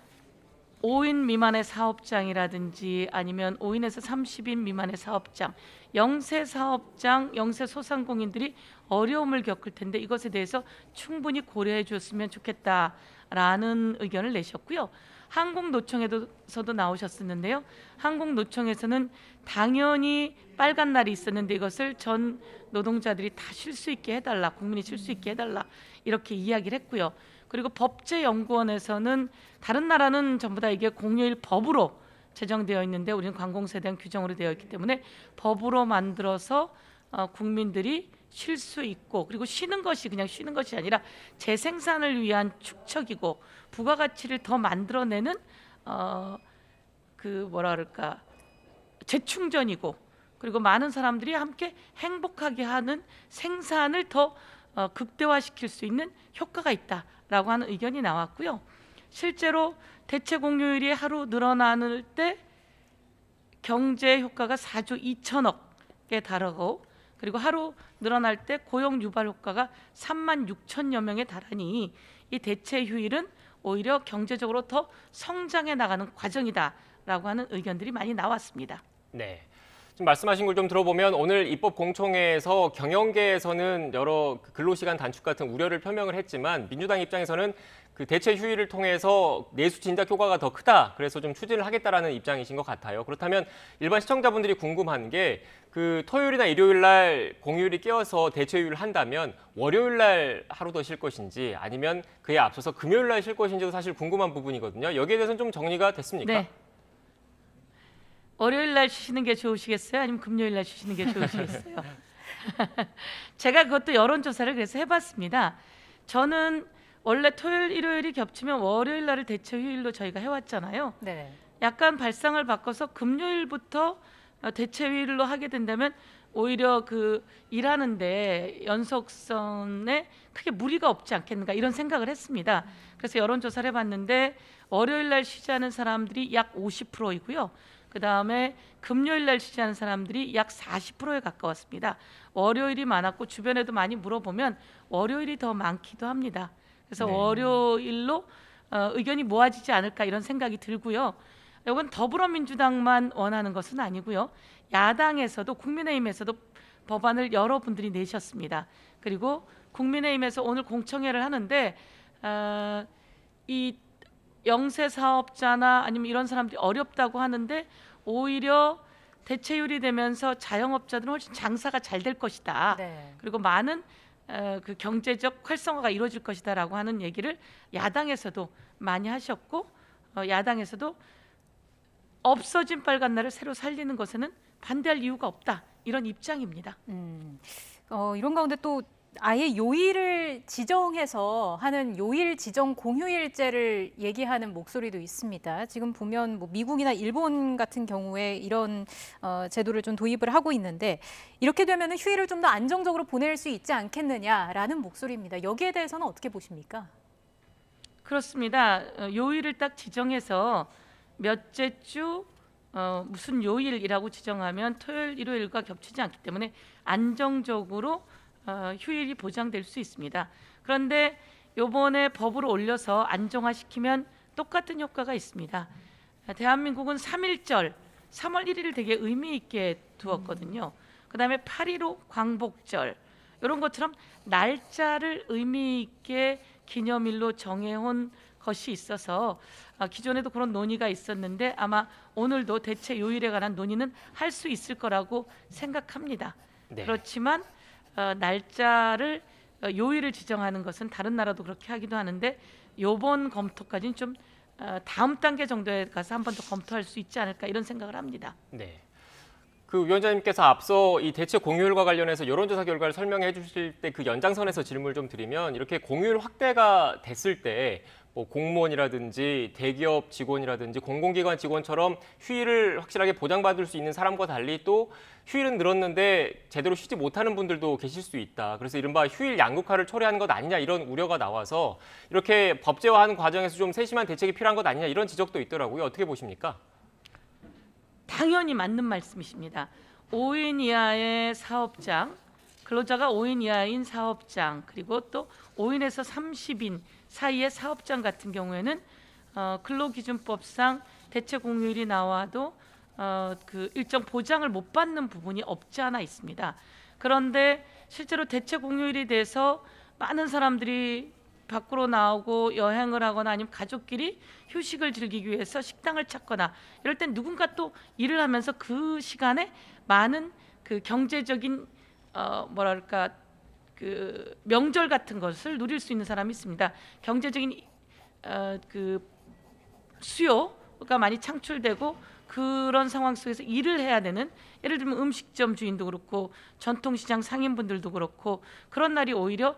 5인 미만의 사업장이라든지 아니면 5인에서 30인 미만의 사업장, 영세 사업장, 영세 소상공인들이 어려움을 겪을 텐데 이것에 대해서 충분히 고려해 줬으면 좋겠다라는 의견을 내셨고요. 한국노총에서도 나오셨었는데요. 한국노총에서는 당연히 빨간 날이 있었는데 이것을 전 노동자들이 다 쉴 수 있게 해달라, 국민이 쉴 수 있게 해달라, 이렇게 이야기를 했고요. 그리고 법제연구원에서는 다른 나라는 전부 다 이게 공휴일 법으로 제정되어 있는데 우리는 관공서에 대한 규정으로 되어 있기 때문에 법으로 만들어서 국민들이 쉴 수 있고, 그리고 쉬는 것이 그냥 쉬는 것이 아니라 재생산을 위한 축적이고 부가가치를 더 만들어내는 재충전이고, 그리고 많은 사람들이 함께 행복하게 하는 생산을 더 극대화시킬 수 있는 효과가 있다라고 하는 의견이 나왔고요. 실제로 대체 공휴일이 하루 늘어나는 때 경제 효과가 4조 2천억에 달하고, 그리고 하루 늘어날 때 고용 유발 효과가 3만 6천여 명에 달하니 이 대체 휴일은 오히려 경제적으로 더 성장해 나가는 과정이다라고 하는 의견들이 많이 나왔습니다. 네. 지금 말씀하신 걸 좀 들어보면 오늘 입법 공청회에서 경영계에서는 여러 근로시간 단축 같은 우려를 표명을 했지만 민주당 입장에서는 그 대체 휴일을 통해서 내수 진작 효과가 더 크다, 그래서 좀 추진을 하겠다라는 입장이신 것 같아요. 그렇다면 일반 시청자분들이 궁금한 게 그 토요일이나 일요일 날 공휴일이 끼어서 대체 휴일을 한다면 월요일 날 하루 더 쉴 것인지 아니면 그에 앞서서 금요일 날 쉴 것인지도 사실 궁금한 부분이거든요. 여기에 대해서는 좀 정리가 됐습니까? 네. 월요일 날 쉬시는 게 좋으시겠어요? 아니면 금요일 날 쉬시는 게 좋으시겠어요? 제가 그것도 여론조사를 그래서 해봤습니다. 저는 원래 토요일, 일요일이 겹치면 월요일 날을 대체 휴일로 저희가 해왔잖아요. 네. 약간 발상을 바꿔서 금요일부터 대체 휴일로 하게 된다면 오히려 그 일하는데 연속선에 크게 무리가 없지 않겠는가, 이런 생각을 했습니다. 그래서 여론조사를 해봤는데 월요일 날 쉬지 않은 사람들이 약 50%이고요. 그 다음에 금요일 날 쉬지 않은 사람들이 약 40%에 가까웠습니다. 월요일이 많았고 주변에도 많이 물어보면 월요일이 더 많기도 합니다. 그래서 네. 월요일로 의견이 모아지지 않을까, 이런 생각이 들고요. 이건 더불어민주당만 원하는 것은 아니고요. 야당에서도 국민의힘에서도 법안을 여러분들이 내셨습니다. 그리고 국민의힘에서 오늘 공청회를 하는데 이 영세 사업자나 아니면 이런 사람들이 어렵다고 하는데 오히려 대체율이 되면서 자영업자들은 훨씬 장사가 잘 될 것이다. 네. 그리고 많은 그 경제적 활성화가 이루어질 것이다라고 하는 얘기를 야당에서도 많이 하셨고, 야당에서도 없어진 빨간 날을 새로 살리는 것에는 반대할 이유가 없다, 이런 입장입니다. 이런 가운데 또 아예 요일을 지정해서 하는 요일 지정 공휴일제를 얘기하는 목소리도 있습니다. 지금 보면 뭐 미국이나 일본 같은 경우에 이런 제도를 좀 도입을 하고 있는데 이렇게 되면 휴일을 좀 더 안정적으로 보낼 수 있지 않겠느냐라는 목소리입니다. 여기에 대해서는 어떻게 보십니까? 그렇습니다. 요일을 딱 지정해서 몇째 주 무슨 요일이라고 지정하면 토요일, 일요일과 겹치지 않기 때문에 안정적으로 휴일이 보장될 수 있습니다. 그런데 이번에 법으로 올려서 안정화시키면 똑같은 효과가 있습니다. 대한민국은 3.1절, 3월 1일을 되게 의미 있게 두었거든요. 그다음에 8.15 광복절, 이런 것처럼 날짜를 의미 있게 기념일로 정해온 것이 있어서 기존에도 그런 논의가 있었는데 아마 오늘도 대체 요일에 관한 논의는 할 수 있을 거라고 생각합니다. 네. 그렇지만 날짜를 요일을 지정하는 것은 다른 나라도 그렇게 하기도 하는데 이번 검토까지는 좀 다음 단계 정도에 가서 한 번 더 검토할 수 있지 않을까 이런 생각을 합니다. 네. 그 위원장님께서 앞서 이 대체 공휴일과 관련해서 여론조사 결과를 설명해 주실 때 그 연장선에서 질문을 좀 드리면 이렇게 공휴일 확대가 됐을 때 뭐 공무원이라든지 대기업 직원이라든지 공공기관 직원처럼 휴일을 확실하게 보장받을 수 있는 사람과 달리 또 휴일은 늘었는데 제대로 쉬지 못하는 분들도 계실 수 있다. 그래서 이른바 휴일 양극화를 초래하는 것 아니냐 이런 우려가 나와서 이렇게 법제화하는 과정에서 좀 세심한 대책이 필요한 것 아니냐 이런 지적도 있더라고요. 어떻게 보십니까? 당연히 맞는 말씀이십니다. 5인 이하의 사업장, 근로자가 5인 이하인 사업장, 그리고 또 5인에서 30인 사이의 사업장 같은 경우에는 근로기준법상 대체 공휴일이 나와도 그 일정 보장을 못 받는 부분이 없지 않아 있습니다. 그런데 실제로 대체 공휴일이 돼서 많은 사람들이 밖으로 나오고 여행을 하거나 아니면 가족끼리 휴식을 즐기기 위해서 식당을 찾거나 이럴 땐 누군가 또 일을 하면서 그 시간에 많은 그 경제적인 뭐랄까 그 명절 같은 것을 누릴 수 있는 사람이 있습니다. 경제적인 그 수요가 많이 창출되고 그런 상황 속에서 일을 해야 되는, 예를 들면 음식점 주인도 그렇고 전통시장 상인분들도 그렇고 그런 날이 오히려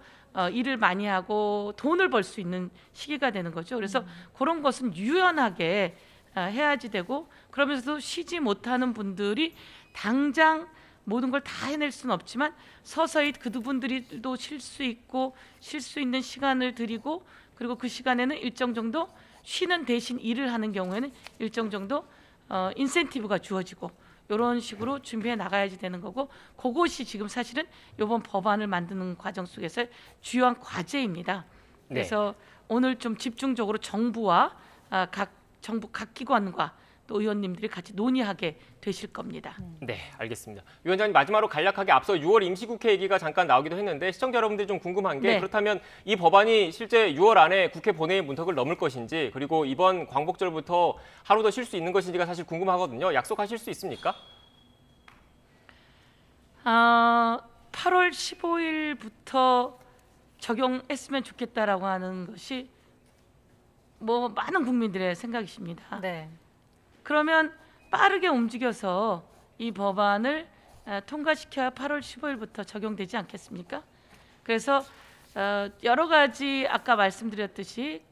일을 많이 하고 돈을 벌 수 있는 시기가 되는 거죠. 그래서 그런 것은 유연하게 해야지 되고, 그러면서도 쉬지 못하는 분들이 당장 모든 걸 다 해낼 수는 없지만 서서히 그분들도 쉴 수 있고 쉴 수 있는 시간을 드리고, 그리고 그 시간에는 일정 정도 쉬는 대신 일을 하는 경우에는 일정 정도 인센티브가 주어지고 이런 식으로 준비해 나가야지 되는 거고, 그것이 지금 사실은 이번 법안을 만드는 과정 속에서 주요한 과제입니다. 그래서 오늘 좀 집중적으로 정부와 정부 각 기관과 또 의원님들이 같이 논의하게 되실 겁니다. 네, 알겠습니다. 위원장님, 마지막으로 간략하게 앞서 6월 임시국회 얘기가 잠깐 나오기도 했는데 시청자 여러분들이 좀 궁금한 게, 그렇다면 이 법안이 실제 6월 안에 국회 본회의 문턱을 넘을 것인지, 그리고 이번 광복절부터 하루 더 쉴 수 있는 것인지가 사실 궁금하거든요. 약속하실 수 있습니까? 8월 15일부터 적용했으면 좋겠다라고 하는 것이 뭐 많은 국민들의 생각이십니다. 네. 그러면 빠르게 움직여서 이 법안을 통과시켜야 8월 15일부터 적용되지 않겠습니까? 그래서 여러 가지 아까 말씀드렸듯이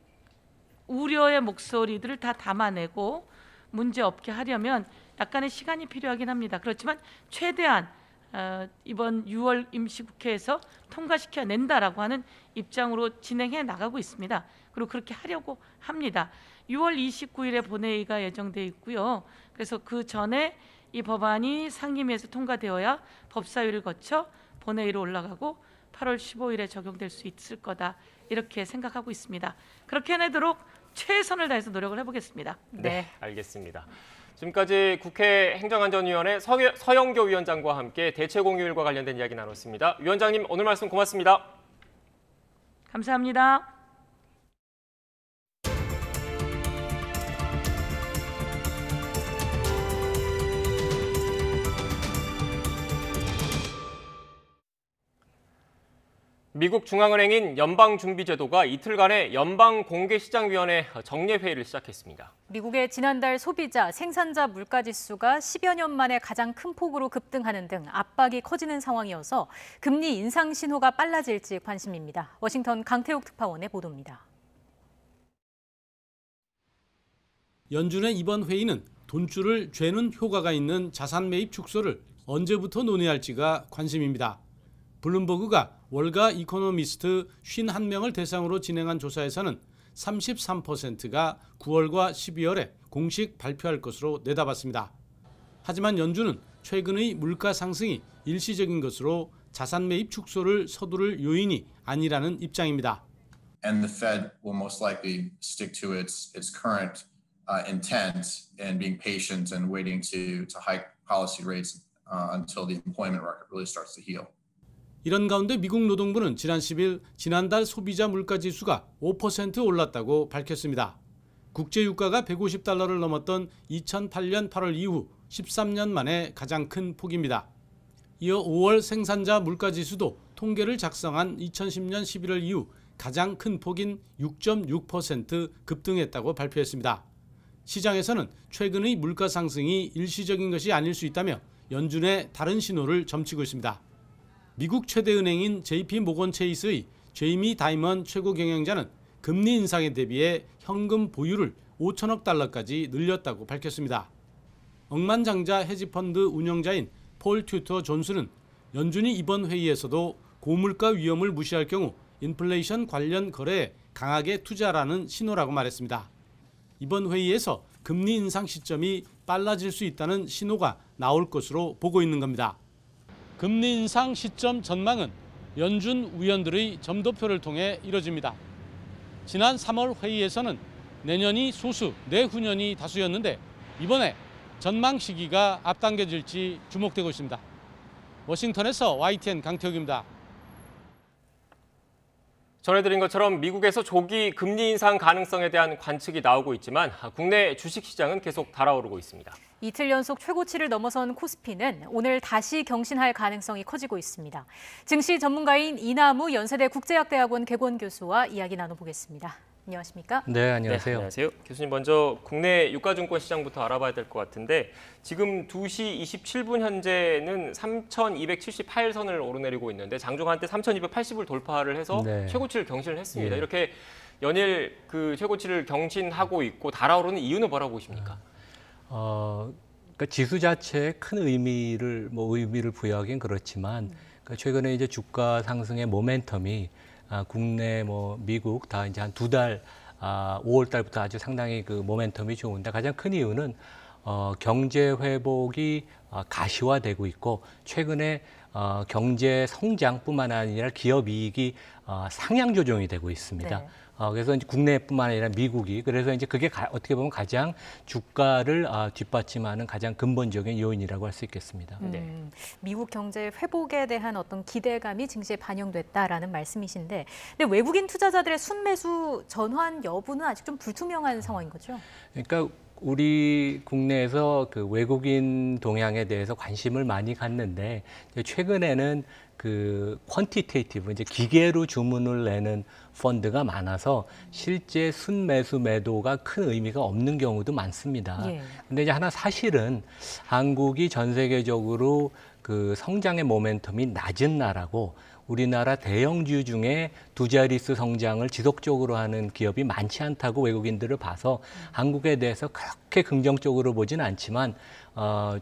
우려의 목소리들을 다 담아내고 문제 없게 하려면 약간의 시간이 필요하긴 합니다. 그렇지만 최대한 이번 6월 임시국회에서 통과시켜 낸다라고 하는 입장으로 진행해 나가고 있습니다. 그리고 그렇게 하려고 합니다. 6월 29일에 본회의가 예정돼 있고요. 그래서 그 전에 이 법안이 상임위에서 통과되어야 법사위를 거쳐 본회의로 올라가고 8월 15일에 적용될 수 있을 거다, 이렇게 생각하고 있습니다. 그렇게 해내도록 최선을 다해서 노력을 해보겠습니다. 네, 알겠습니다. 지금까지 국회 행정안전위원회 서영교 위원장과 함께 대체 공휴일과 관련된 이야기 나눴습니다. 위원장님, 오늘 말씀 고맙습니다. 감사합니다. 미국 중앙은행인 연방준비제도가 이틀간의 연방공개시장위원회 정례회의를 시작했습니다. 미국의 지난달 소비자, 생산자 물가지수가 10여 년 만에 가장 큰 폭으로 급등하는 등 압박이 커지는 상황이어서 금리 인상 신호가 빨라질지 관심입니다. 워싱턴 강태욱 특파원의 보도입니다. 연준의 이번 회의는 돈줄을 죄는 효과가 있는 자산 매입 축소를 언제부터 논의할지가 관심입니다. 블룸버그가 월가 이코노미스트 51명을 대상으로 진행한 조사에서는 33%가 9월과 12월에 공식 발표할 것으로 내다봤습니다. 하지만 연준은 최근의 물가 상승이 일시적인 것으로 자산 매입 축소를 서두를 요인이 아니라는 입장입니다. And the Fed will most likely stick to its current intent and being patient and waiting to hike policy rates until the employment record really starts to heal. 이런 가운데 미국 노동부는 지난 10일 지난달 소비자 물가지수가 5% 올랐다고 밝혔습니다. 국제유가가 150달러를 넘었던 2008년 8월 이후 13년 만에 가장 큰 폭입니다. 이어 5월 생산자 물가지수도 통계를 작성한 2010년 11월 이후 가장 큰 폭인 6.6% 급등했다고 발표했습니다. 시장에서는 최근의 물가 상승이 일시적인 것이 아닐 수 있다며 연준의 다른 신호를 점치고 있습니다. 미국 최대 은행인 JP 모건 체이스의 제이미 다이먼 최고 경영자는 금리 인상에 대비해 현금 보유를 5천억 달러까지 늘렸다고 밝혔습니다. 억만장자 헤지펀드 운영자인 폴 튜터 존스는 연준이 이번 회의에서도 고물가 위험을 무시할 경우 인플레이션 관련 거래에 강하게 투자라는 신호라고 말했습니다. 이번 회의에서 금리 인상 시점이 빨라질 수 있다는 신호가 나올 것으로 보고 있는 겁니다. 금리 인상 시점 전망은 연준 위원들의 점도표를 통해 이뤄집니다. 지난 3월 회의에서는 내년이 소수, 내후년이 다수였는데 이번에 전망 시기가 앞당겨질지 주목되고 있습니다. 워싱턴에서 YTN 강태욱입니다. 전해드린 것처럼 미국에서 조기 금리 인상 가능성에 대한 관측이 나오고 있지만 국내 주식시장은 계속 달아오르고 있습니다. 이틀 연속 최고치를 넘어선 코스피는 오늘 다시 경신할 가능성이 커지고 있습니다. 증시 전문가인 이남우 연세대 국제학대학원 개건 교수와 이야기 나눠보겠습니다. 안녕하십니까? 네, 안녕하세요. 네, 안녕하세요. 교수님, 먼저 국내 유가증권 시장부터 알아봐야 될 것 같은데 지금 2시 27분 현재는 3,278선을 오르내리고 있는데 장중 한때 3,280을 돌파를 해서 네. 최고치를 경신을 했습니다. 예. 이렇게 연일 그 최고치를 경신하고 있고 달아오르는 이유는 뭐라고 보십니까? 그러니까 지수 자체에 큰 의미를 부여하긴 그렇지만 그러니까 최근에 이제 주가 상승의 모멘텀이 국내 미국 다 이제 한 2달 5월 달부터 아주 상당히 그 모멘텀이 좋은데 가장 큰 이유는 경제 회복이 가시화되고 있고 최근에 경제 성장뿐만 아니라 기업 이익이 상향 조정이 되고 있습니다. 네. 그래서 이제 국내뿐만 아니라 미국이 그래서 이제 그게 어떻게 보면 가장 주가를 뒷받침하는 가장 근본적인 요인이라고 할 수 있겠습니다. 미국 경제 회복에 대한 어떤 기대감이 증시에 반영됐다라는 말씀이신데, 근데 외국인 투자자들의 순매수 전환 여부는 아직 좀 불투명한 상황인 거죠? 그러니까 우리 국내에서 그 외국인 동향에 대해서 관심을 많이 갖는데 최근에는 그 퀀티테이티브 이제 기계로 주문을 내는 펀드가 많아서 실제 순매수 매도가 큰 의미가 없는 경우도 많습니다. 예. 근데 이제 하나 사실은 한국이 전 세계적으로 그 성장의 모멘텀이 낮은 나라고 우리나라 대형주 중에 두 자릿수 성장을 지속적으로 하는 기업이 많지 않다고 외국인들을 봐서 한국에 대해서 그렇게 긍정적으로 보진 않지만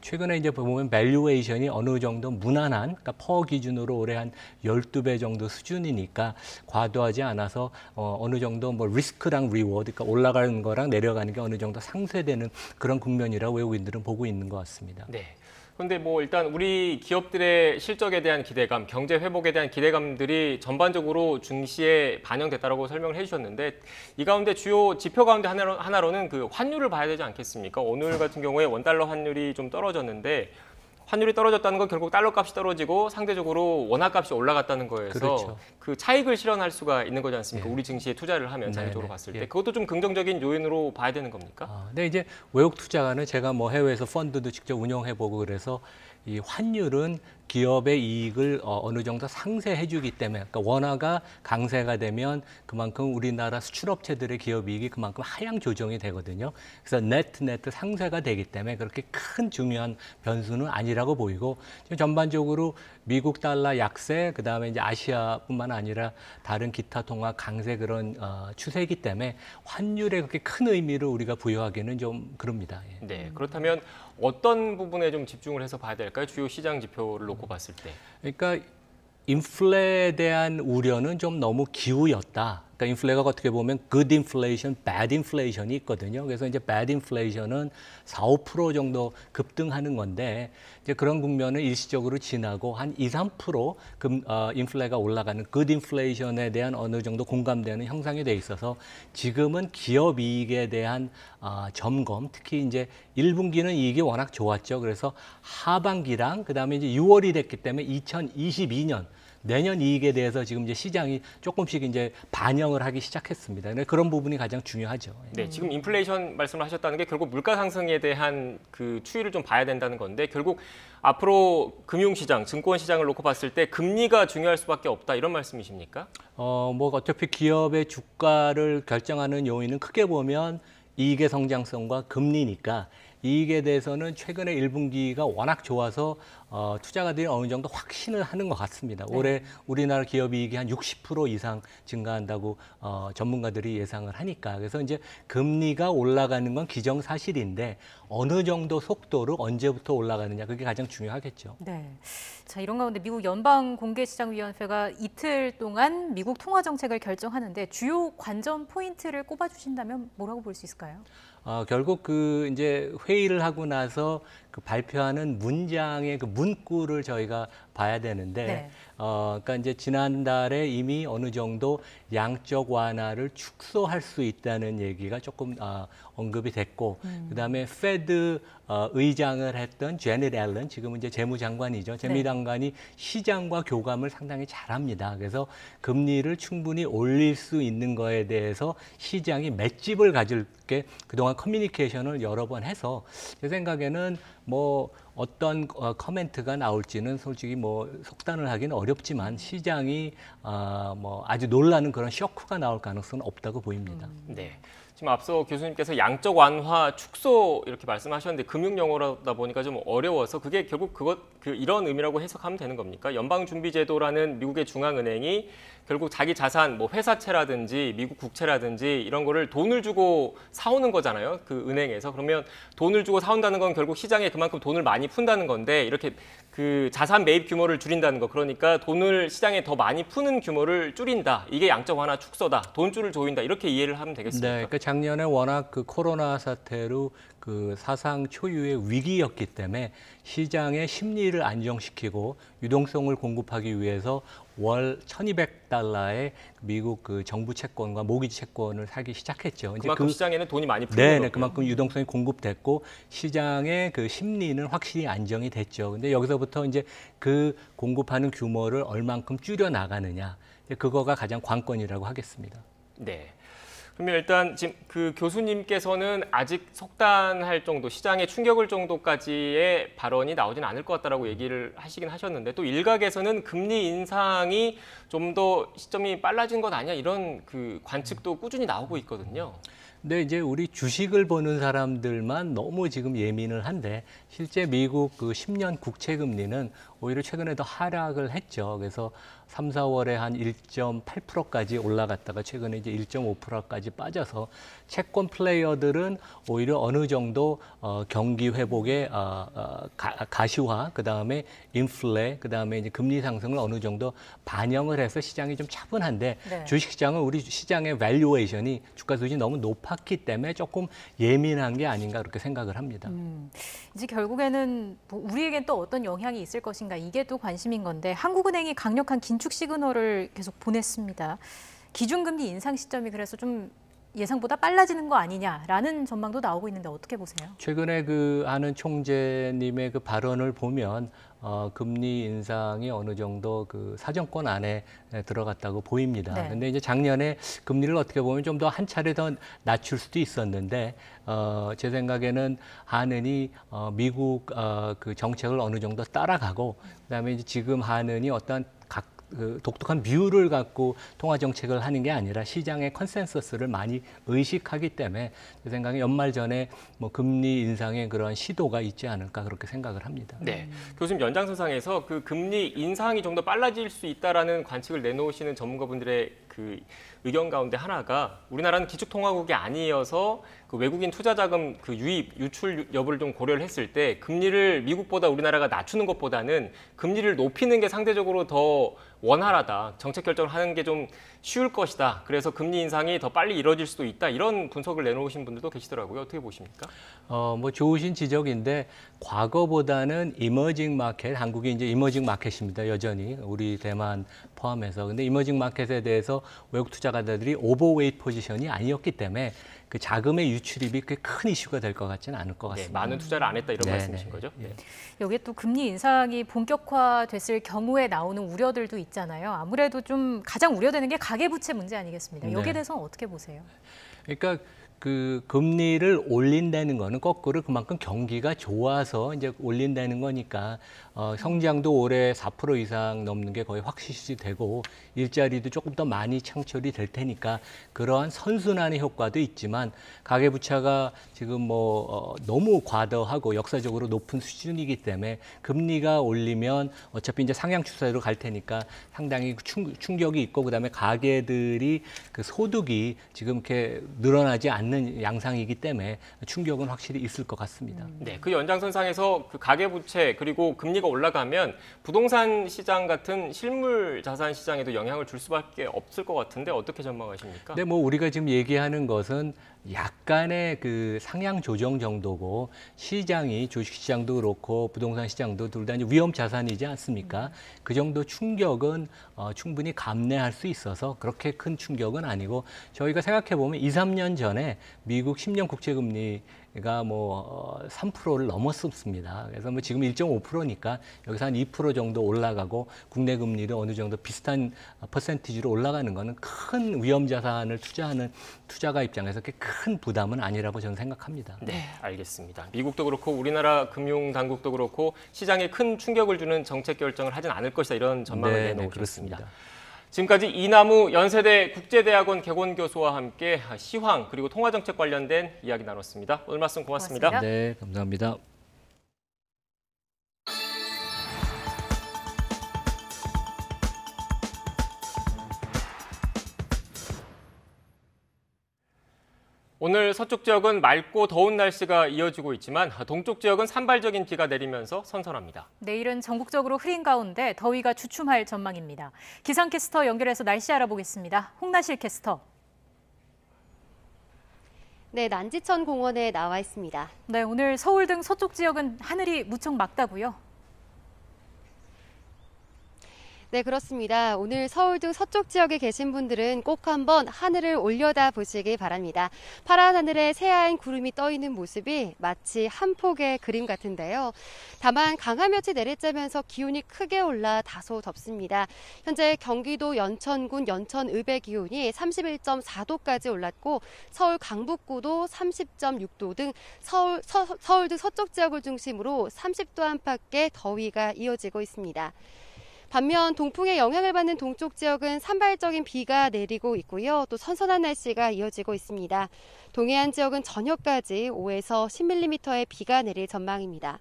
최근에 이제 보면 밸류에이션이 어느 정도 무난한, 그러니까 퍼 기준으로 올해 한 12배 정도 수준이니까 과도하지 않아서 어느 정도 리스크랑 리워드, 그러니까 올라가는 거랑 내려가는 게 어느 정도 상쇄되는 그런 국면이라고 외국인들은 보고 있는 것 같습니다. 네. 그런데 일단 우리 기업들의 실적에 대한 기대감, 경제 회복에 대한 기대감들이 전반적으로 증시에 반영됐다라고 설명을 해주셨는데 이 가운데 주요 지표 가운데 하나로는 그 환율을 봐야 되지 않겠습니까? 오늘 같은 경우에 원달러 환율이 좀 떨어졌는데 환율이 떨어졌다는 건 결국 달러 값이 떨어지고 상대적으로 원화 값이 올라갔다는 거에서 그렇죠. 그 차익을 실현할 수가 있는 거지 않습니까? 예. 우리 증시에 투자를 하면 네네. 장기적으로 봤을 때 예. 그것도 좀 긍정적인 요인으로 봐야 되는 겁니까? 근데 이제 외국 투자가는 제가 해외에서 펀드도 직접 운영해보고 그래서 이 환율은 기업의 이익을 어느 정도 상쇄해주기 때문에, 그러니까 원화가 강세가 되면 그만큼 우리나라 수출업체들의 기업 이익이 그만큼 하향 조정이 되거든요. 그래서 네트 상쇄가 되기 때문에 그렇게 큰 중요한 변수는 아니라고 보이고 전반적으로 미국 달러 약세, 그다음에 이제 아시아뿐만 아니라 다른 기타 통화 강세 그런 추세이기 때문에 환율에 그렇게 큰 의미를 우리가 부여하기는 좀 그럽니다. 예. 네, 그렇다면 어떤 부분에 좀 집중을 해서 봐야 될까요? 주요 시장 지표를 놓고 봤을 때. 그러니까 인플레에 대한 우려는 좀 너무 기우였다. 그러니까 인플레가 어떻게 보면 good inflation, bad inflation이 있거든요. 그래서 이제 bad inflation은 4, 5% 정도 급등하는 건데 이제 그런 국면을 일시적으로 지나고 한 2, 3% 인플레가 올라가는 good inflation에 대한 어느 정도 공감되는 형상이 돼 있어서 지금은 기업 이익에 대한 점검, 특히 이제 1분기는 이익이 워낙 좋았죠. 그래서 하반기랑 그다음에 이제 6월이 됐기 때문에 2022년 내년 이익에 대해서 지금 이제 시장이 조금씩 이제 반영을 하기 시작했습니다. 그런 부분이 가장 중요하죠. 네, 지금 인플레이션 말씀을 하셨다는 게 결국 물가 상승에 대한 그 추이를 좀 봐야 된다는 건데 결국 앞으로 금융시장, 증권시장을 놓고 봤을 때 금리가 중요할 수밖에 없다 이런 말씀이십니까? 뭐 어차피 기업의 주가를 결정하는 요인은 크게 보면 이익의 성장성과 금리니까 이익에 대해서는 최근에 1분기가 워낙 좋아서 투자가들이 어느 정도 확신을 하는 것 같습니다. 네. 올해 우리나라 기업 이익이 한 60% 이상 증가한다고 전문가들이 예상을 하니까 그래서 이제 금리가 올라가는 건 기정사실인데 어느 정도 속도로 언제부터 올라가느냐 그게 가장 중요하겠죠. 네. 자, 이런 가운데 미국 연방공개시장위원회가 이틀 동안 미국 통화 정책을 결정하는데 주요 관전 포인트를 꼽아주신다면 뭐라고 볼 수 있을까요? 결국 그 이제 회의를 하고 나서 그 발표하는 문장의 그 문구를 저희가 봐야 되는데, 네. 그러니까 이제 지난달에 이미 어느 정도 양적 완화를 축소할 수 있다는 얘기가 조금 언급이 됐고, 그다음에 페드 의장을 했던 제닛 앨런, 지금은 이제 재무장관이죠. 재무장관이 시장과 교감을 상당히 잘합니다. 그래서 금리를 충분히 올릴 수 있는 거에 대해서 시장이 맷집을 가질 게 그동안 커뮤니케이션을 여러 번 해서 제 생각에는 뭐 어떤 커멘트가 나올지는 솔직히 뭐 속단을 하기는 어렵지만 시장이 뭐 아주 놀라는 그런 쇼크가 나올 가능성은 없다고 보입니다. 네. 지금 앞서 교수님께서 양적 완화 축소 이렇게 말씀하셨는데 금융 용어다 보니까 좀 어려워서 그게 결국 이런 의미라고 해석하면 되는 겁니까? 연방준비제도라는 미국의 중앙은행이 결국 자기 자산, 뭐 회사채라든지 미국 국채라든지 이런 거를 돈을 주고 사오는 거잖아요. 그 은행에서. 그러면 돈을 주고 사온다는 건 결국 시장에 그만큼 돈을 많이 푼다는 건데 이렇게 그 자산 매입 규모를 줄인다는 거. 그러니까 돈을 시장에 더 많이 푸는 규모를 줄인다. 이게 양적 완화 축소다. 돈줄을 조인다. 이렇게 이해를 하면 되겠습니까? 네, 그러니까 작년에 워낙 그 코로나 사태로 그 사상 초유의 위기였기 때문에 시장의 심리를 안정시키고 유동성을 공급하기 위해서 월 1,200달러의 미국 그 정부 채권과 모기지 채권을 사기 시작했죠. 그만큼 시장에는 돈이 많이 풀린 네, 거고요. 그만큼 유동성이 공급됐고 시장의 그 심리는 확실히 안정이 됐죠. 근데 여기서부터 이제 그 공급하는 규모를 얼만큼 줄여 나가느냐, 그거가 가장 관건이라고 하겠습니다. 네. 그러면 일단 지금 그 교수님께서는 아직 속단할 정도, 시장에 충격을 정도까지의 발언이 나오진 않을 것 같다라고 얘기를 하시긴 하셨는데 또 일각에서는 금리 인상이 좀 더 시점이 빨라진 것 아니야 이런 그 관측도 꾸준히 나오고 있거든요. 근데 이제 우리 주식을 보는 사람들만 너무 지금 예민을 한데 실제 미국 그 10년 국채 금리는 오히려 최근에 더 하락을 했죠. 그래서 3, 4월에 한 1.8%까지 올라갔다가 최근에 이제 1.5%까지 빠져서 채권 플레이어들은 오히려 어느 정도 경기 회복의 가시화, 그다음에 인플레, 그다음에 이제 금리 상승을 어느 정도 반영을 해서 시장이 좀 차분한데 네. 주식시장은 우리 시장의 밸류에이션이 주가 수준이 너무 높았기 때문에 조금 예민한 게 아닌가 그렇게 생각을 합니다. 이제 결국에는 뭐 우리에겐 또 어떤 영향이 있을 것인가 이게 또 관심인 건데 한국은행이 강력한 긴축 시그널을 계속 보냈습니다. 기준금리 인상 시점이 그래서 좀 예상보다 빨라지는 거 아니냐라는 전망도 나오고 있는데 어떻게 보세요? 최근에 그 하는 총재님의 그 발언을 보면 금리 인상이 어느 정도 그 사정권 안에 들어갔다고 보입니다. 네. 근데 이제 작년에 금리를 어떻게 보면 좀 더 한 차례 더 낮출 수도 있었는데 제 생각에는 한은이 미국 그 정책을 어느 정도 따라가고 그다음에 이제 지금 한은이 어떤 그 독특한 뷰를 갖고 통화 정책을 하는 게 아니라 시장의 컨센서스를 많이 의식하기 때문에 제 생각에 연말 전에 뭐 금리 인상의 그런 시도가 있지 않을까 그렇게 생각을 합니다. 네, 교수님 연장선상에서 그 금리 인상이 좀 더 빨라질 수 있다라는 관측을 내놓으시는 전문가분들의 그 의견 가운데 하나가 우리나라는 기축통화국이 아니어서 그 외국인 투자자금 그 유입, 유출 여부를 좀 고려를 했을 때 금리를 미국보다 우리나라가 낮추는 것보다는 금리를 높이는 게 상대적으로 더 원활하다. 정책 결정을 하는 게 좀 쉬울 것이다. 그래서 금리 인상이 더 빨리 이루어질 수도 있다. 이런 분석을 내놓으신 분들도 계시더라고요. 어떻게 보십니까? 뭐 좋으신 지적인데 과거보다는 이머징 마켓, 한국이 이제 이머징 마켓입니다. 여전히 우리 대만 포함해서. 근데 이머징 마켓에 대해서 외국 투자가들이 오버웨이트 포지션이 아니었기 때문에 그 자금의 유출입이 꽤 큰 이슈가 될 것 같지는 않을 것 네, 같습니다. 많은 투자를 안 했다 이런 말씀이신 거죠? 예. 여기에 또 금리 인상이 본격화됐을 경우에 나오는 우려들도 있잖아요. 아무래도 좀 가장 우려되는 게 가계부채 문제 아니겠습니까? 여기에 대해서는 어떻게 보세요? 그러니까 그 금리를 올린다는 거는 거꾸로 그만큼 경기가 좋아서 이제 올린다는 거니까 성장도 올해 4% 이상 넘는 게 거의 확실시 되고 일자리도 조금 더 많이 창출이 될 테니까 그러한 선순환의 효과도 있지만 가계부채가 지금 뭐 너무 과도하고 역사적으로 높은 수준이기 때문에 금리가 올리면 어차피 이제 상향 추세로 갈 테니까 상당히 충격이 있고 그다음에 가계들이 그 소득이 지금 이렇게 늘어나지 않는 양상이기 때문에 충격은 확실히 있을 것 같습니다. 네, 그 연장선상에서 그 가계부채 그리고 금리가 올라가면 부동산 시장 같은 실물 자산 시장에도 영향을 줄 수밖에 없을 것 같은데 어떻게 전망하십니까? 네, 뭐 우리가 지금 얘기하는 것은 약간의 그 상향 조정 정도고 시장이 주식시장도 그렇고 부동산 시장도 둘 다 위험 자산이지 않습니까? 그 정도 충격은 충분히 감내할 수 있어서 그렇게 큰 충격은 아니고 저희가 생각해 보면 2, 3년 전에 미국 10년 국채 금리가 뭐 3%를 넘었습니다. 그래서 뭐 지금 1.5%니까 여기서 한 2% 정도 올라가고 국내 금리도 어느 정도 비슷한 퍼센티지로 올라가는 거는 큰 위험 자산을 투자하는 투자가 입장에서 큰 부담은 아니라고 저는 생각합니다. 네, 알겠습니다. 미국도 그렇고 우리나라 금융당국도 그렇고 시장에 큰 충격을 주는 정책 결정을 하진 않을 것이다 이런 전망을 내놓으셨습니다. 지금까지 이남우 연세대 국제대학원 개건교수와 함께 시황 그리고 통화정책 관련된 이야기 나눴습니다. 오늘 말씀 고맙습니다. 네, 감사합니다. 오늘 서쪽 지역은 맑고 더운 날씨가 이어지고 있지만 동쪽 지역은 산발적인 비가 내리면서 선선합니다. 내일은 전국적으로 흐린 가운데 더위가 주춤할 전망입니다. 기상캐스터 연결해서 날씨 알아보겠습니다. 홍나실 캐스터. 네, 난지천 공원에 나와 있습니다. 네, 오늘 서울 등 서쪽 지역은 하늘이 무척 맑다고요? 네, 그렇습니다. 오늘 서울 등 서쪽 지역에 계신 분들은 꼭 한번 하늘을 올려다 보시기 바랍니다. 파란 하늘에 새하얀 구름이 떠 있는 모습이 마치 한 폭의 그림 같은데요. 다만 강한 볕이 내리쬐면서 기온이 크게 올라 다소 덥습니다. 현재 경기도 연천군 연천읍의 기온이 31.4도까지 올랐고 서울 강북구도 30.6도 등 서울 등 서쪽 지역을 중심으로 30도 안팎의 더위가 이어지고 있습니다. 반면 동풍의 영향을 받는 동쪽 지역은 산발적인 비가 내리고 있고요. 또 선선한 날씨가 이어지고 있습니다. 동해안 지역은 저녁까지 5에서 10mm의 비가 내릴 전망입니다.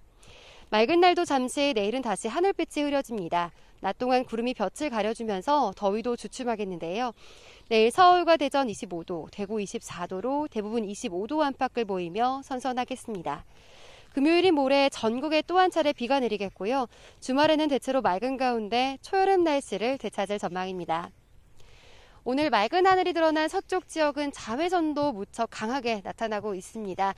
맑은 날도 잠시 내일은 다시 하늘빛이 흐려집니다. 낮 동안 구름이 볕을 가려주면서 더위도 주춤하겠는데요. 내일 서울과 대전 25도, 대구 24도로 대부분 25도 안팎을 보이며 선선하겠습니다. 금요일인 모레 전국에 또 한 차례 비가 내리겠고요. 주말에는 대체로 맑은 가운데 초여름 날씨를 되찾을 전망입니다. 오늘 맑은 하늘이 드러난 서쪽 지역은 자외선도 무척 강하게 나타나고 있습니다.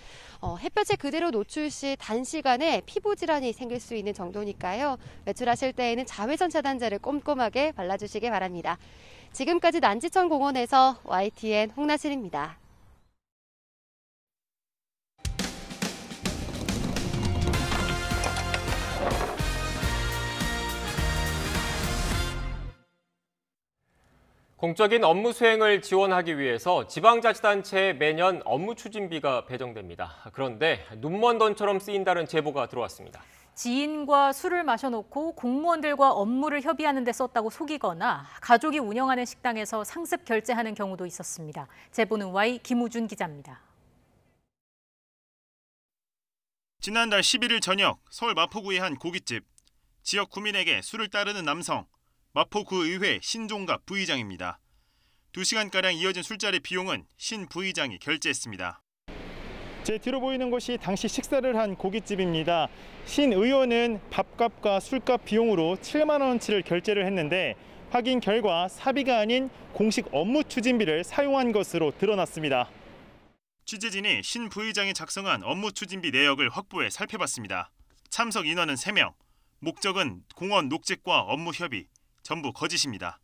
햇볕에 그대로 노출 시 단시간에 피부 질환이 생길 수 있는 정도니까요. 외출하실 때에는 자외선 차단제를 꼼꼼하게 발라주시기 바랍니다. 지금까지 난지천 공원에서 YTN 홍나실입니다. 공적인 업무 수행을 지원하기 위해서 지방자치단체에 매년 업무 추진비가 배정됩니다. 그런데 눈먼 돈처럼 쓰인다는 제보가 들어왔습니다. 지인과 술을 마셔놓고 공무원들과 업무를 협의하는 데 썼다고 속이거나 가족이 운영하는 식당에서 상습 결제하는 경우도 있었습니다. 제보는 Y 김우준 기자입니다. 지난달 11일 저녁 서울 마포구의 한 고깃집. 지역 구민에게 술을 따르는 남성. 마포구의회 신종갑 부의장입니다. 2시간가량 이어진 술자리 비용은 신 부의장이 결제했습니다. 제 뒤로 보이는 곳이 당시 식사를 한 고깃집입니다. 신 의원은 밥값과 술값 비용으로 7만 원어치를 결제를 했는데 확인 결과 사비가 아닌 공식 업무 추진비를 사용한 것으로 드러났습니다. 취재진이 신 부의장이 작성한 업무 추진비 내역을 확보해 살펴봤습니다. 참석 인원은 3명, 목적은 공원 녹색과 업무 협의, 전부 거짓입니다.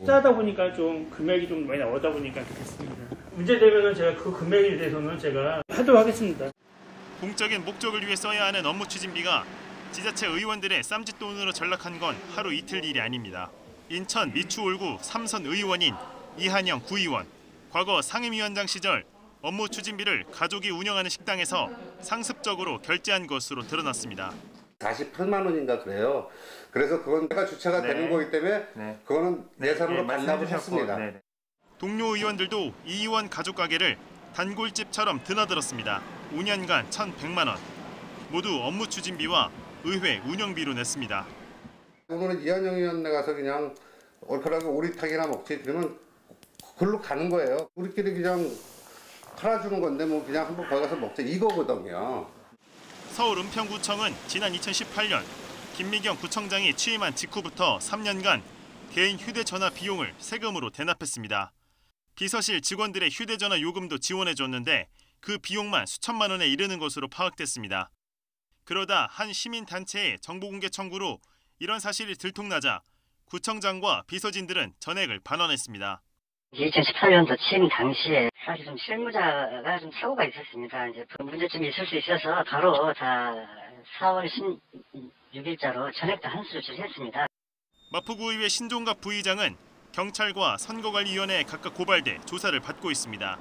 짜다 보니까 좀 금액이 좀 많이 나오다 보니까 그렇습니다. 문제되면은 제가 그 금액에 대해서는 제가 하도록 하겠습니다. 공적인 목적을 위해 써야 하는 업무 추진비가 지자체 의원들의 쌈짓돈으로 전락한 건 하루 이틀 일이 아닙니다. 인천 미추홀구 3선 의원인 이한영 구의원. 과거 상임위원장 시절 업무 추진비를 가족이 운영하는 식당에서 상습적으로 결제한 것으로 드러났습니다. 48만 원인가 그래요. 그래서 그건 내가 주체가 되는 거기 때문에 그거는 예산으로 반납을 했습니다. 동료 의원들도 이 의원 가족 가게를 단골집처럼 드나들었습니다. 5년간 1,100만 원. 모두 업무 추진비와 의회 운영비로 냈습니다. 오늘은 이한영 의원네 가서 그냥 얼큰하게 오리탕이나 먹지 그러면 그걸로 가는 거예요. 우리끼리 그냥 팔아주는 건데 뭐 그냥 한번 거기 가서 먹자 이거거든요. 서울 은평구청은 지난 2018년 김미경 구청장이 취임한 직후부터 3년간 개인 휴대전화 비용을 세금으로 대납했습니다. 비서실 직원들의 휴대전화 요금도 지원해줬는데 그 비용만 수천만 원에 이르는 것으로 파악됐습니다. 그러다 한 시민단체의 정보공개 청구로 이런 사실이 들통나자 구청장과 비서진들은 전액을 반환했습니다. 2018년도 취임 당시에 사실 좀 실무자가 좀 사고가 있었습니다. 이제 그 문제점이 있을 수 있어서 바로 다 4월 16일자로 전액 다 한수를 지시했습니다. 마포구의회 신종갑 부의장은 경찰과 선거관리위원회에 각각 고발돼 조사를 받고 있습니다.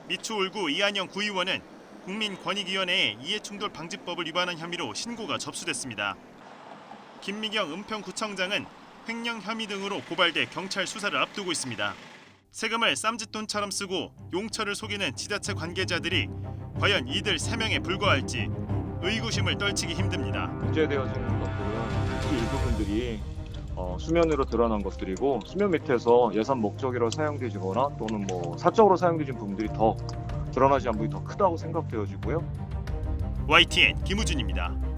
미추홀구 이한영 구의원은 국민권익위원회에 이해충돌방지법을 위반한 혐의로 신고가 접수됐습니다. 김미경 은평구청장은 횡령 혐의 등으로 고발돼 경찰 수사를 앞두고 있습니다. 세금을 쌈짓돈처럼 쓰고 용처를 속이는 지자체 관계자들이 과연 이들 3명에 불과할지 의구심을 떨치기 힘듭니다. 문제되어지는 것들은 특히 일부분들이 수면으로 드러난 것들이고 수면 밑에서 예산 목적으로 사용되거나 또는 뭐 사적으로 사용되는 부분들이 더 드러나지 않은 부분이 더 크다고 생각되어지고요. YTN 김우준입니다.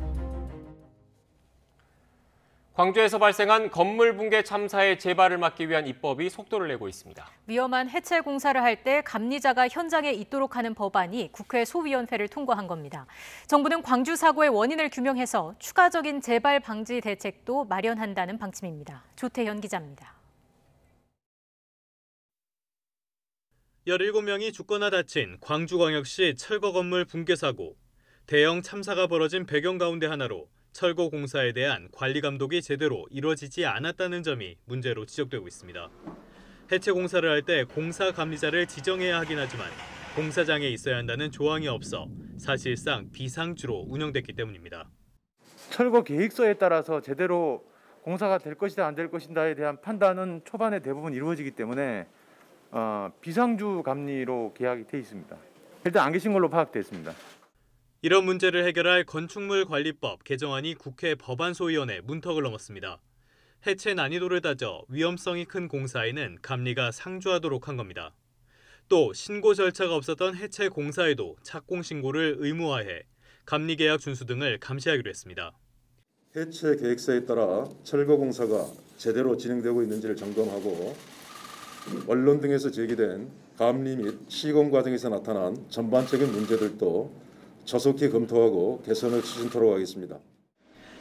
광주에서 발생한 건물 붕괴 참사의 재발을 막기 위한 입법이 속도를 내고 있습니다. 위험한 해체 공사를 할 때 감리자가 현장에 있도록 하는 법안이 국회 소위원회를 통과한 겁니다. 정부는 광주 사고의 원인을 규명해서 추가적인 재발 방지 대책도 마련한다는 방침입니다. 조태현 기자입니다. 17명이 죽거나 다친 광주광역시 철거 건물 붕괴 사고. 대형 참사가 벌어진 배경 가운데 하나로 철거 공사에 대한 관리 감독이 제대로 이루어지지 않았다는 점이 문제로 지적되고 있습니다. 해체 공사를 할 때 공사 감리자를 지정해야 하긴 하지만 공사장에 있어야 한다는 조항이 없어 사실상 비상주로 운영됐기 때문입니다. 철거 계획서에 따라서 제대로 공사가 될 것이다 안 될 것인가에 대한 판단은 초반에 대부분 이루어지기 때문에 비상주 감리로 계약이 돼 있습니다. 일단 안 계신 걸로 파악됐습니다. 이런 문제를 해결할 건축물관리법 개정안이 국회 법안소위원회 문턱을 넘었습니다. 해체 난이도를 따져 위험성이 큰 공사에는 감리가 상주하도록 한 겁니다. 또 신고 절차가 없었던 해체 공사에도 착공 신고를 의무화해 감리 계약 준수 등을 감시하기로 했습니다. 해체 계획서에 따라 철거 공사가 제대로 진행되고 있는지를 점검하고 언론 등에서 제기된 감리 및 시공 과정에서 나타난 전반적인 문제들도 조속히 검토하고 개선을 추진토록 하겠습니다.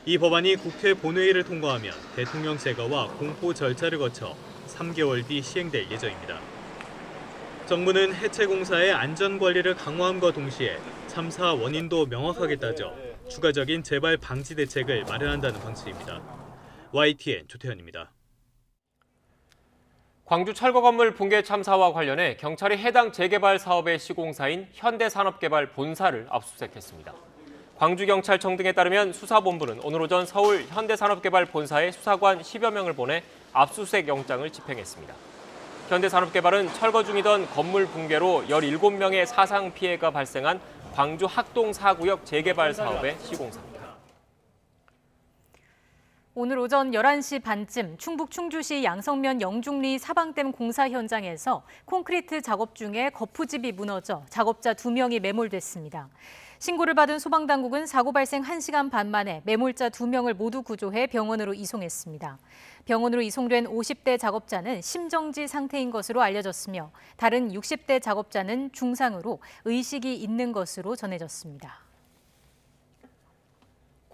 이 법안이 국회 본회의를 통과하면 대통령 제거와 공포 절차를 거쳐 3개월 뒤 시행될 예정입니다. 정부는 해체 공사의 안전 관리를 강화함과 동시에 참사 원인도 명확하게 따져 추가적인 재발 방지 대책을 마련한다는 방침입니다. YTN 조태현입니다. 광주 철거 건물 붕괴 참사와 관련해 경찰이 해당 재개발 사업의 시공사인 현대산업개발 본사를 압수수색했습니다. 광주경찰청 등에 따르면 수사본부는 오늘 오전 서울 현대산업개발 본사에 수사관 10여 명을 보내 압수수색 영장을 집행했습니다. 현대산업개발은 철거 중이던 건물 붕괴로 17명의 사상 피해가 발생한 광주 학동 4구역 재개발 사업의 시공사입니다. 오늘 오전 11시 반쯤 충북 충주시 양성면 영중리 사방댐 공사 현장에서 콘크리트 작업 중에 거푸집이 무너져 작업자 2명이 매몰됐습니다. 신고를 받은 소방당국은 사고 발생 1시간 반 만에 매몰자 2명을 모두 구조해 병원으로 이송했습니다. 병원으로 이송된 50대 작업자는 심정지 상태인 것으로 알려졌으며 다른 60대 작업자는 중상으로 의식이 있는 것으로 전해졌습니다.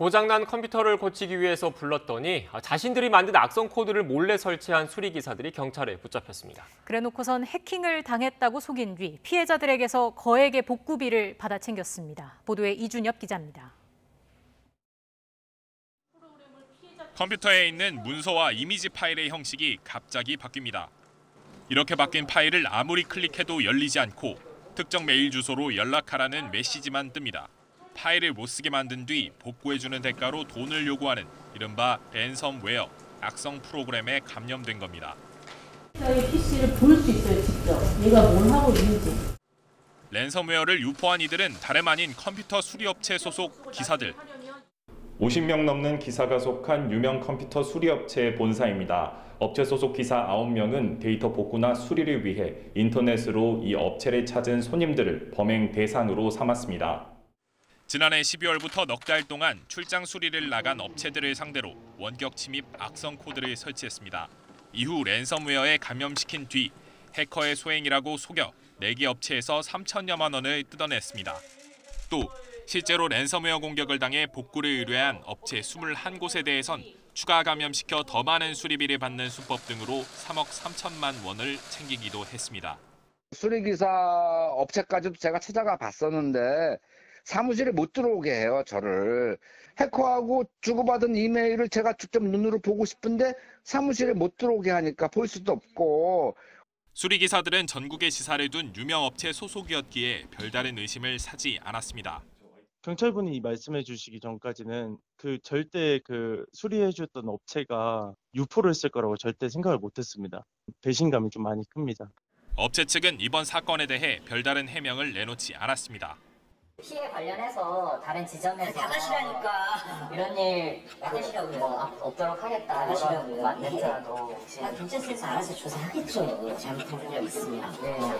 고장난 컴퓨터를 고치기 위해서 불렀더니 자신들이 만든 악성 코드를 몰래 설치한 수리기사들이 경찰에 붙잡혔습니다. 그래놓고선 해킹을 당했다고 속인 뒤 피해자들에게서 거액의 복구비를 받아 챙겼습니다. 보도에 이준엽 기자입니다. 컴퓨터에 있는 문서와 이미지 파일의 형식이 갑자기 바뀝니다. 이렇게 바뀐 파일을 아무리 클릭해도 열리지 않고 특정 메일 주소로 연락하라는 메시지만 뜹니다. 파일을 못 쓰게 만든 뒤 복구해주는 대가로 돈을 요구하는 이른바 랜섬웨어, 악성 프로그램에 감염된 겁니다. 자기 PC를 볼 수 있어요, 직접. 얘가 뭘 하고 있는지. 랜섬웨어를 유포한 이들은 다름 아닌 컴퓨터 수리업체 소속 기사들. 50명 넘는 기사가 속한 유명 컴퓨터 수리업체의 본사입니다. 업체 소속 기사 9명은 데이터 복구나 수리를 위해 인터넷으로 이 업체를 찾은 손님들을 범행 대상으로 삼았습니다. 지난해 12월부터 넉 달 동안 출장 수리를 나간 업체들을 상대로 원격 침입 악성 코드를 설치했습니다. 이후 랜섬웨어에 감염시킨 뒤 해커의 소행이라고 속여 4개 업체에서 3천여만 원을 뜯어냈습니다. 또 실제로 랜섬웨어 공격을 당해 복구를 의뢰한 업체 21곳에 대해선 추가 감염시켜 더 많은 수리비를 받는 수법 등으로 3억 3천만 원을 챙기기도 했습니다. 수리기사 업체까지도 제가 찾아가 봤었는데 사무실에 못 들어오게 해요, 저를. 해커하고 주고받은 이메일을 제가 직접 눈으로 보고 싶은데 사무실에 못 들어오게 하니까 볼 수도 없고. 수리기사들은 전국에 지사를 둔 유명 업체 소속이었기에 별다른 의심을 사지 않았습니다. 경찰분이 말씀해 주시기 전까지는 절대 수리해 줬던 업체가 유포를 했을 거라고 절대 생각을 못 했습니다. 배신감이 좀 많이 큽니다. 업체 측은 이번 사건에 대해 별다른 해명을 내놓지 않았습니다. 피해 관련해서 다른 지점에서 나가시라니까 이런 일 나가시라고요. 없도록 하겠다. 나가시라고요. 맞는지라도 경찰서에서 알아서 조사하겠죠. 잘못한 적 있으면. 네.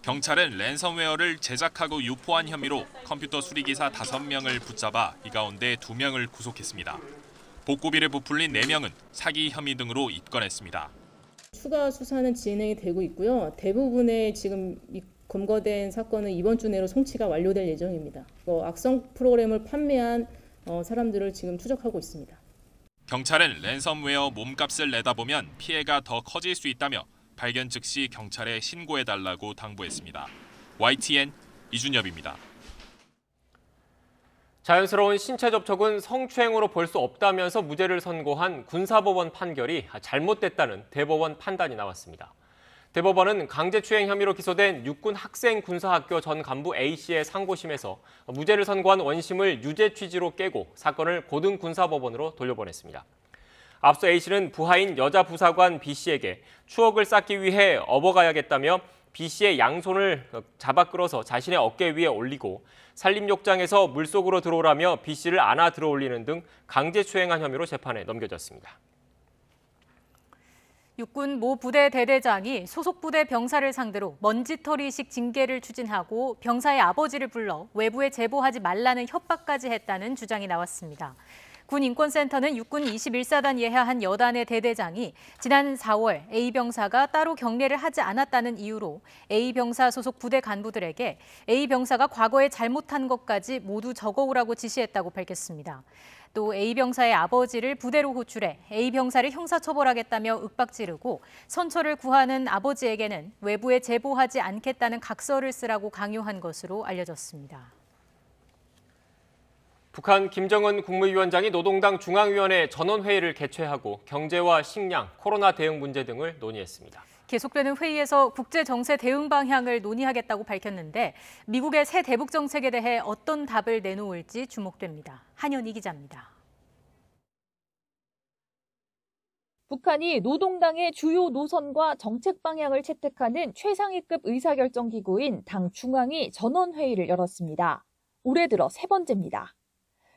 경찰은 랜섬웨어를 제작하고 유포한 혐의로 컴퓨터 수리기사 5명을 붙잡아 이 가운데 2명을 구속했습니다. 복구비를 부풀린 4명은 사기 혐의 등으로 입건했습니다. 추가 수사는 진행이 되고 있고요. 대부분의 지금 검거된 사건은 이번 주 내로 송치가 완료될 예정입니다. 악성 프로그램을 판매한 사람들을 지금 추적하고 있습니다. 경찰은 랜섬웨어 몸값을 내다보면 피해가 더 커질 수 있다며 발견 즉시 경찰에 신고해달라고 당부했습니다. YTN 이준엽입니다. 자연스러운 신체 접촉은 성추행으로 볼 수 없다면서 무죄를 선고한 군사법원 판결이 잘못됐다는 대법원 판단이 나왔습니다. 대법원은 강제추행 혐의로 기소된 육군 학생군사학교 전 간부 A씨의 상고심에서 무죄를 선고한 원심을 유죄 취지로 깨고 사건을 고등군사법원으로 돌려보냈습니다. 앞서 A씨는 부하인 여자 부사관 B씨에게 추억을 쌓기 위해 업어가야겠다며 B씨의 양손을 잡아 끌어서 자신의 어깨 위에 올리고 산림욕장에서 물속으로 들어오라며 B씨를 안아 들어올리는 등 강제추행한 혐의로 재판에 넘겨졌습니다. 육군 모 부대 대대장이 소속 부대 병사를 상대로 먼지털이식 징계를 추진하고 병사의 아버지를 불러 외부에 제보하지 말라는 협박까지 했다는 주장이 나왔습니다. 군인권센터는 육군 21사단 예하 한 여단의 대대장이 지난 4월 A 병사가 따로 경례를 하지 않았다는 이유로 A 병사 소속 부대 간부들에게 A 병사가 과거에 잘못한 것까지 모두 적어오라고 지시했다고 밝혔습니다. 또 A 병사의 아버지를 부대로 호출해 A 병사를 형사처벌하겠다며 윽박지르고 선처를 구하는 아버지에게는 외부에 제보하지 않겠다는 각서를 쓰라고 강요한 것으로 알려졌습니다. 북한 김정은 국무위원장이 노동당 중앙위원회 전원회의를 개최하고 경제와 식량, 코로나 대응 문제 등을 논의했습니다. 계속되는 회의에서 국제정세 대응 방향을 논의하겠다고 밝혔는데 미국의 새 대북 정책에 대해 어떤 답을 내놓을지 주목됩니다. 한현희 기자입니다. 북한이 노동당의 주요 노선과 정책 방향을 채택하는 최상위급 의사결정 기구인 당 중앙이 전원회의를 열었습니다. 올해 들어 3번째입니다.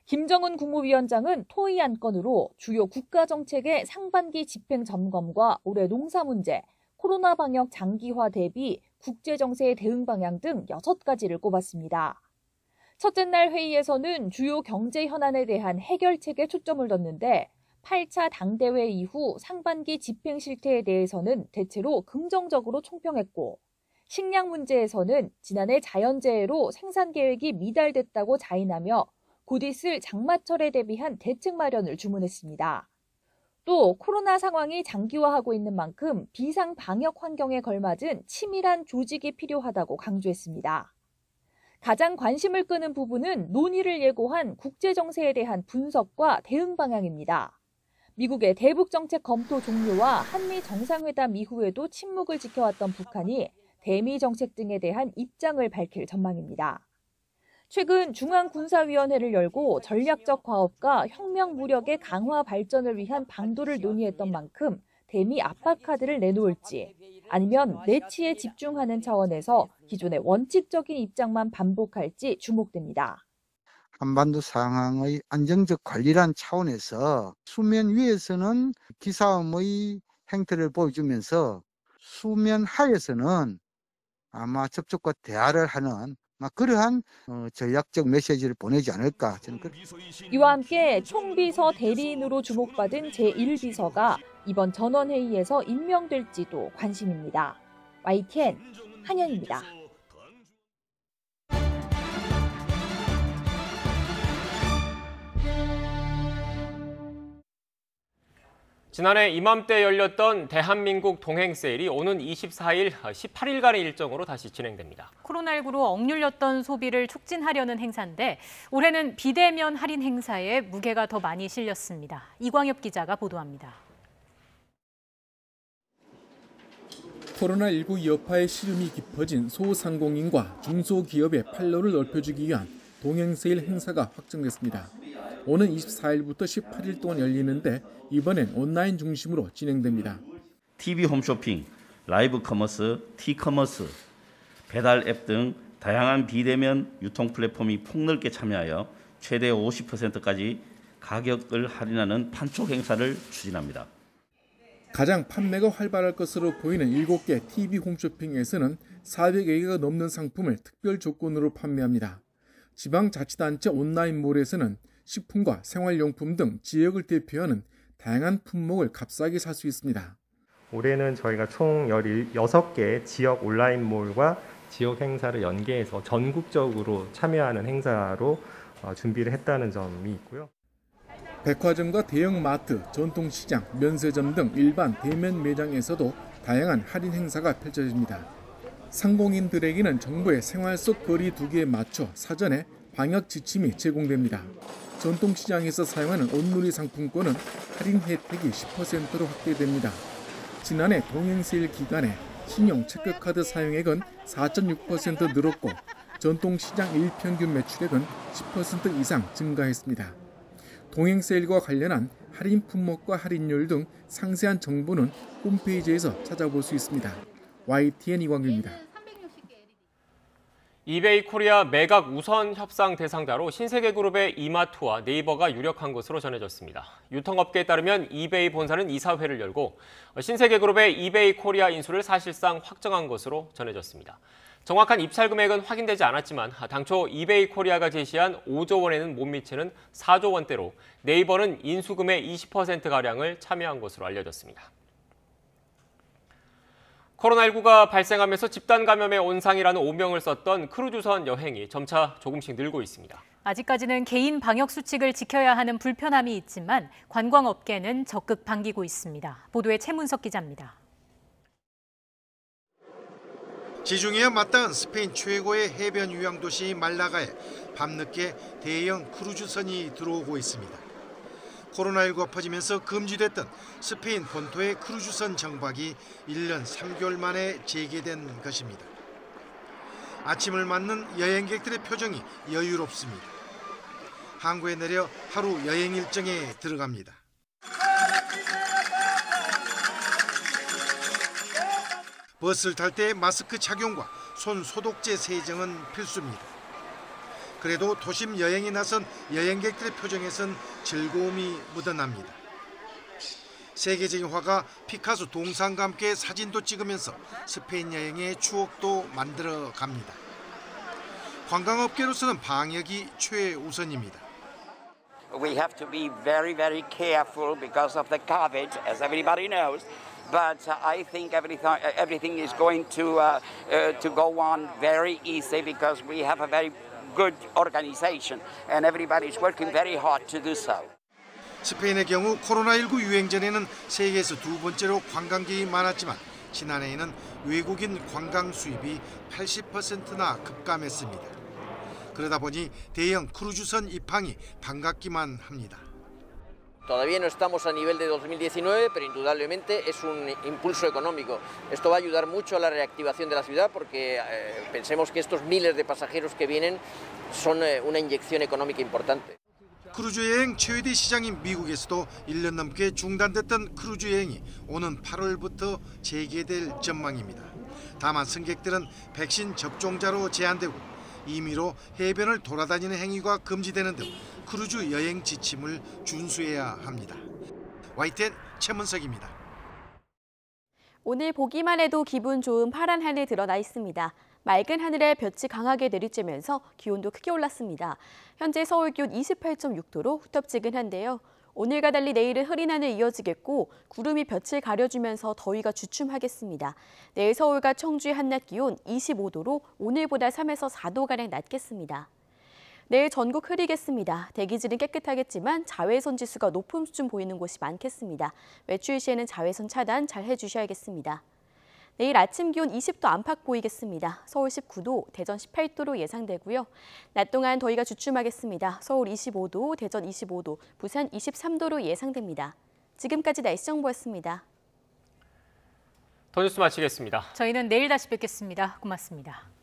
김정은 국무위원장은 토의 안건으로 주요 국가정책의 상반기 집행 점검과 올해 농사 문제, 코로나 방역 장기화 대비 국제정세 대응 방향 등 6가지를 꼽았습니다. 첫째 날 회의에서는 주요 경제 현안에 대한 해결책에 초점을 뒀는데 8차 당대회 이후 상반기 집행 실태에 대해서는 대체로 긍정적으로 총평했고 식량 문제에서는 지난해 자연재해로 생산 계획이 미달됐다고 자인하며 곧 있을 장마철에 대비한 대책 마련을 주문했습니다. 또 코로나 상황이 장기화하고 있는 만큼 비상 방역 환경에 걸맞은 치밀한 조직이 필요하다고 강조했습니다. 가장 관심을 끄는 부분은 논의를 예고한 국제 정세에 대한 분석과 대응 방향입니다. 미국의 대북 정책 검토 종료와 한미 정상회담 이후에도 침묵을 지켜왔던 북한이 대미 정책 등에 대한 입장을 밝힐 전망입니다. 최근 중앙군사위원회를 열고 전략적 과업과 혁명 무력의 강화 발전을 위한 방도를 논의했던 만큼 대미 압박 카드를 내놓을지 아니면 내치에 집중하는 차원에서 기존의 원칙적인 입장만 반복할지 주목됩니다. 한반도 상황의 안정적 관리란 차원에서 수면 위에서는 기싸움의 행태를 보여주면서 수면 하에서는 아마 접촉과 대화를 하는 그러한 전략적 메시지를 보내지 않을까 저는 그렇게. 이와 함께 총비서 대리인으로 주목받은 제1비서가 이번 전원회의에서 임명될지도 관심입니다. YTN 한현입니다. 지난해 이맘때 열렸던 대한민국 동행 세일이 오는 24일, 18일간의 일정으로 다시 진행됩니다. 코로나19로 억눌렸던 소비를 촉진하려는 행사인데 올해는 비대면 할인 행사에 무게가 더 많이 실렸습니다. 이광엽 기자가 보도합니다. 코로나19 여파의 시름이 깊어진 소상공인과 중소기업의 판로를 넓혀주기 위한 동행 세일 행사가 확정됐습니다. 오는 24일부터 18일 동안 열리는데 이번엔 온라인 중심으로 진행됩니다. TV 홈쇼핑, 라이브 커머스, 티커머스, 배달 앱 등 다양한 비대면 유통 플랫폼이 폭넓게 참여하여 최대 50%까지 가격을 할인하는 판촉 행사를 추진합니다. 가장 판매가 활발할 것으로 보이는 7개 TV 홈쇼핑에서는 400여 개가 넘는 상품을 특별 조건으로 판매합니다. 지방자치단체 온라인몰에서는 식품과 생활용품 등 지역을 대표하는 다양한 품목을 값싸게 살 수 있습니다. 올해는 저희가 총 16개 지역 온라인몰과 지역 행사를 연계해서 전국적으로 참여하는 행사로 준비를 했다는 점이 있고요. 백화점과 대형마트, 전통시장, 면세점 등 일반 대면 매장에서도 다양한 할인 행사가 펼쳐집니다. 상공인들에게는 정부의 생활 속 거리 두기에 맞춰 사전에 방역 지침이 제공됩니다. 전통시장에서 사용하는 온누리 상품권은 할인 혜택이 10%로 확대됩니다. 지난해 동행세일 기간에 신용 체크카드 사용액은 4.6% 늘었고 전통시장 일평균 매출액은 10% 이상 증가했습니다. 동행세일과 관련한 할인 품목과 할인율 등 상세한 정보는 홈페이지에서 찾아볼 수 있습니다. YTN 이광규입니다. 이베이 코리아 매각 우선 협상 대상자로 신세계그룹의 이마트와 네이버가 유력한 것으로 전해졌습니다. 유통업계에 따르면 이베이 본사는 이사회를 열고 신세계그룹의 이베이 코리아 인수를 사실상 확정한 것으로 전해졌습니다. 정확한 입찰 금액은 확인되지 않았지만 당초 이베이 코리아가 제시한 5조 원에는 못 미치는 4조 원대로 네이버는 인수금의 20%가량을 참여한 것으로 알려졌습니다. 코로나19가 발생하면서 집단 감염의 온상이라는 오명을 썼던 크루즈선 여행이 점차 조금씩 늘고 있습니다. 아직까지는 개인 방역 수칙을 지켜야 하는 불편함이 있지만 관광업계는 적극 반기고 있습니다. 보도에 최문석 기자입니다. 지중해와 맞닿은 스페인 최고의 해변 휴양 도시 말라가에 밤늦게 대형 크루즈선이 들어오고 있습니다. 코로나19가 퍼지면서 금지됐던 스페인 본토의 크루즈선 정박이 1년 3개월 만에 재개된 것입니다. 아침을 맞는 여행객들의 표정이 여유롭습니다. 항구에 내려 하루 여행 일정에 들어갑니다. 버스를 탈 때 마스크 착용과 손 소독제 세정은 필수입니다. 그래도 도심 여행에 나선 여행객들의 표정에선 즐거움이 묻어납니다. 세계적인 화가 피카소 동상과 함께 사진도 찍으면서 스페인 여행의 추억도 만들어 갑니다. 관광업계로서는 방역이 최우선입니다. We have to be very, very careful because of the COVID, as everybody knows. But I think everything is going to go on very easy because we have a very good organization, and everybody is working very hard to do so. 스페인의 경우 코로나19 유행 전에는 세계에서 두 번째로 관광객이 많았지만 지난해에는 외국인 관광 수입이 80%나 급감했습니다. 그러다 보니 대형 크루즈선 입항이 반갑기만 합니다. Todavía no estamos a nivel de 2019, pero indudablemente es un impulso económico. Esto va a ayudar mucho a la reactivación de la ciudad porque pensemos que estos miles de pasajeros que vienen son una inyección económica importante. 크루즈 여행 최대 시장인 미국에서도 1년 넘게 중단됐던 크루즈 여행이 오는 8월부터 재개될 전망입니다. 다만 승객들은 백신 접종자로 제한되고 임의로 해변을 돌아다니는 행위가 금지되는 등 크루즈 여행 지침을 준수해야 합니다. YTN 최문석입니다. 오늘 보기만 해도 기분 좋은 파란 하늘 드러나 있습니다. 맑은 하늘에 볕이 강하게 내리쬐면서 기온도 크게 올랐습니다. 현재 서울 기온 28.6도로 후텁지근한데요. 오늘과 달리 내일은 흐린 하늘 이어지겠고 구름이 볕을 가려주면서 더위가 주춤하겠습니다. 내일 서울과 청주의 한낮 기온 25도로 오늘보다 3에서 4도가량 낮겠습니다. 내일 전국 흐리겠습니다. 대기질은 깨끗하겠지만 자외선 지수가 높은 수준 보이는 곳이 많겠습니다. 외출 시에는 자외선 차단 잘 해주셔야겠습니다. 내일 아침 기온 20도 안팎 보이겠습니다. 서울 19도, 대전 18도로 예상되고요. 낮 동안 더위가 주춤하겠습니다. 서울 25도, 대전 25도, 부산 23도로 예상됩니다. 지금까지 날씨 정보였습니다. 더 뉴스 마치겠습니다. 저희는 내일 다시 뵙겠습니다. 고맙습니다.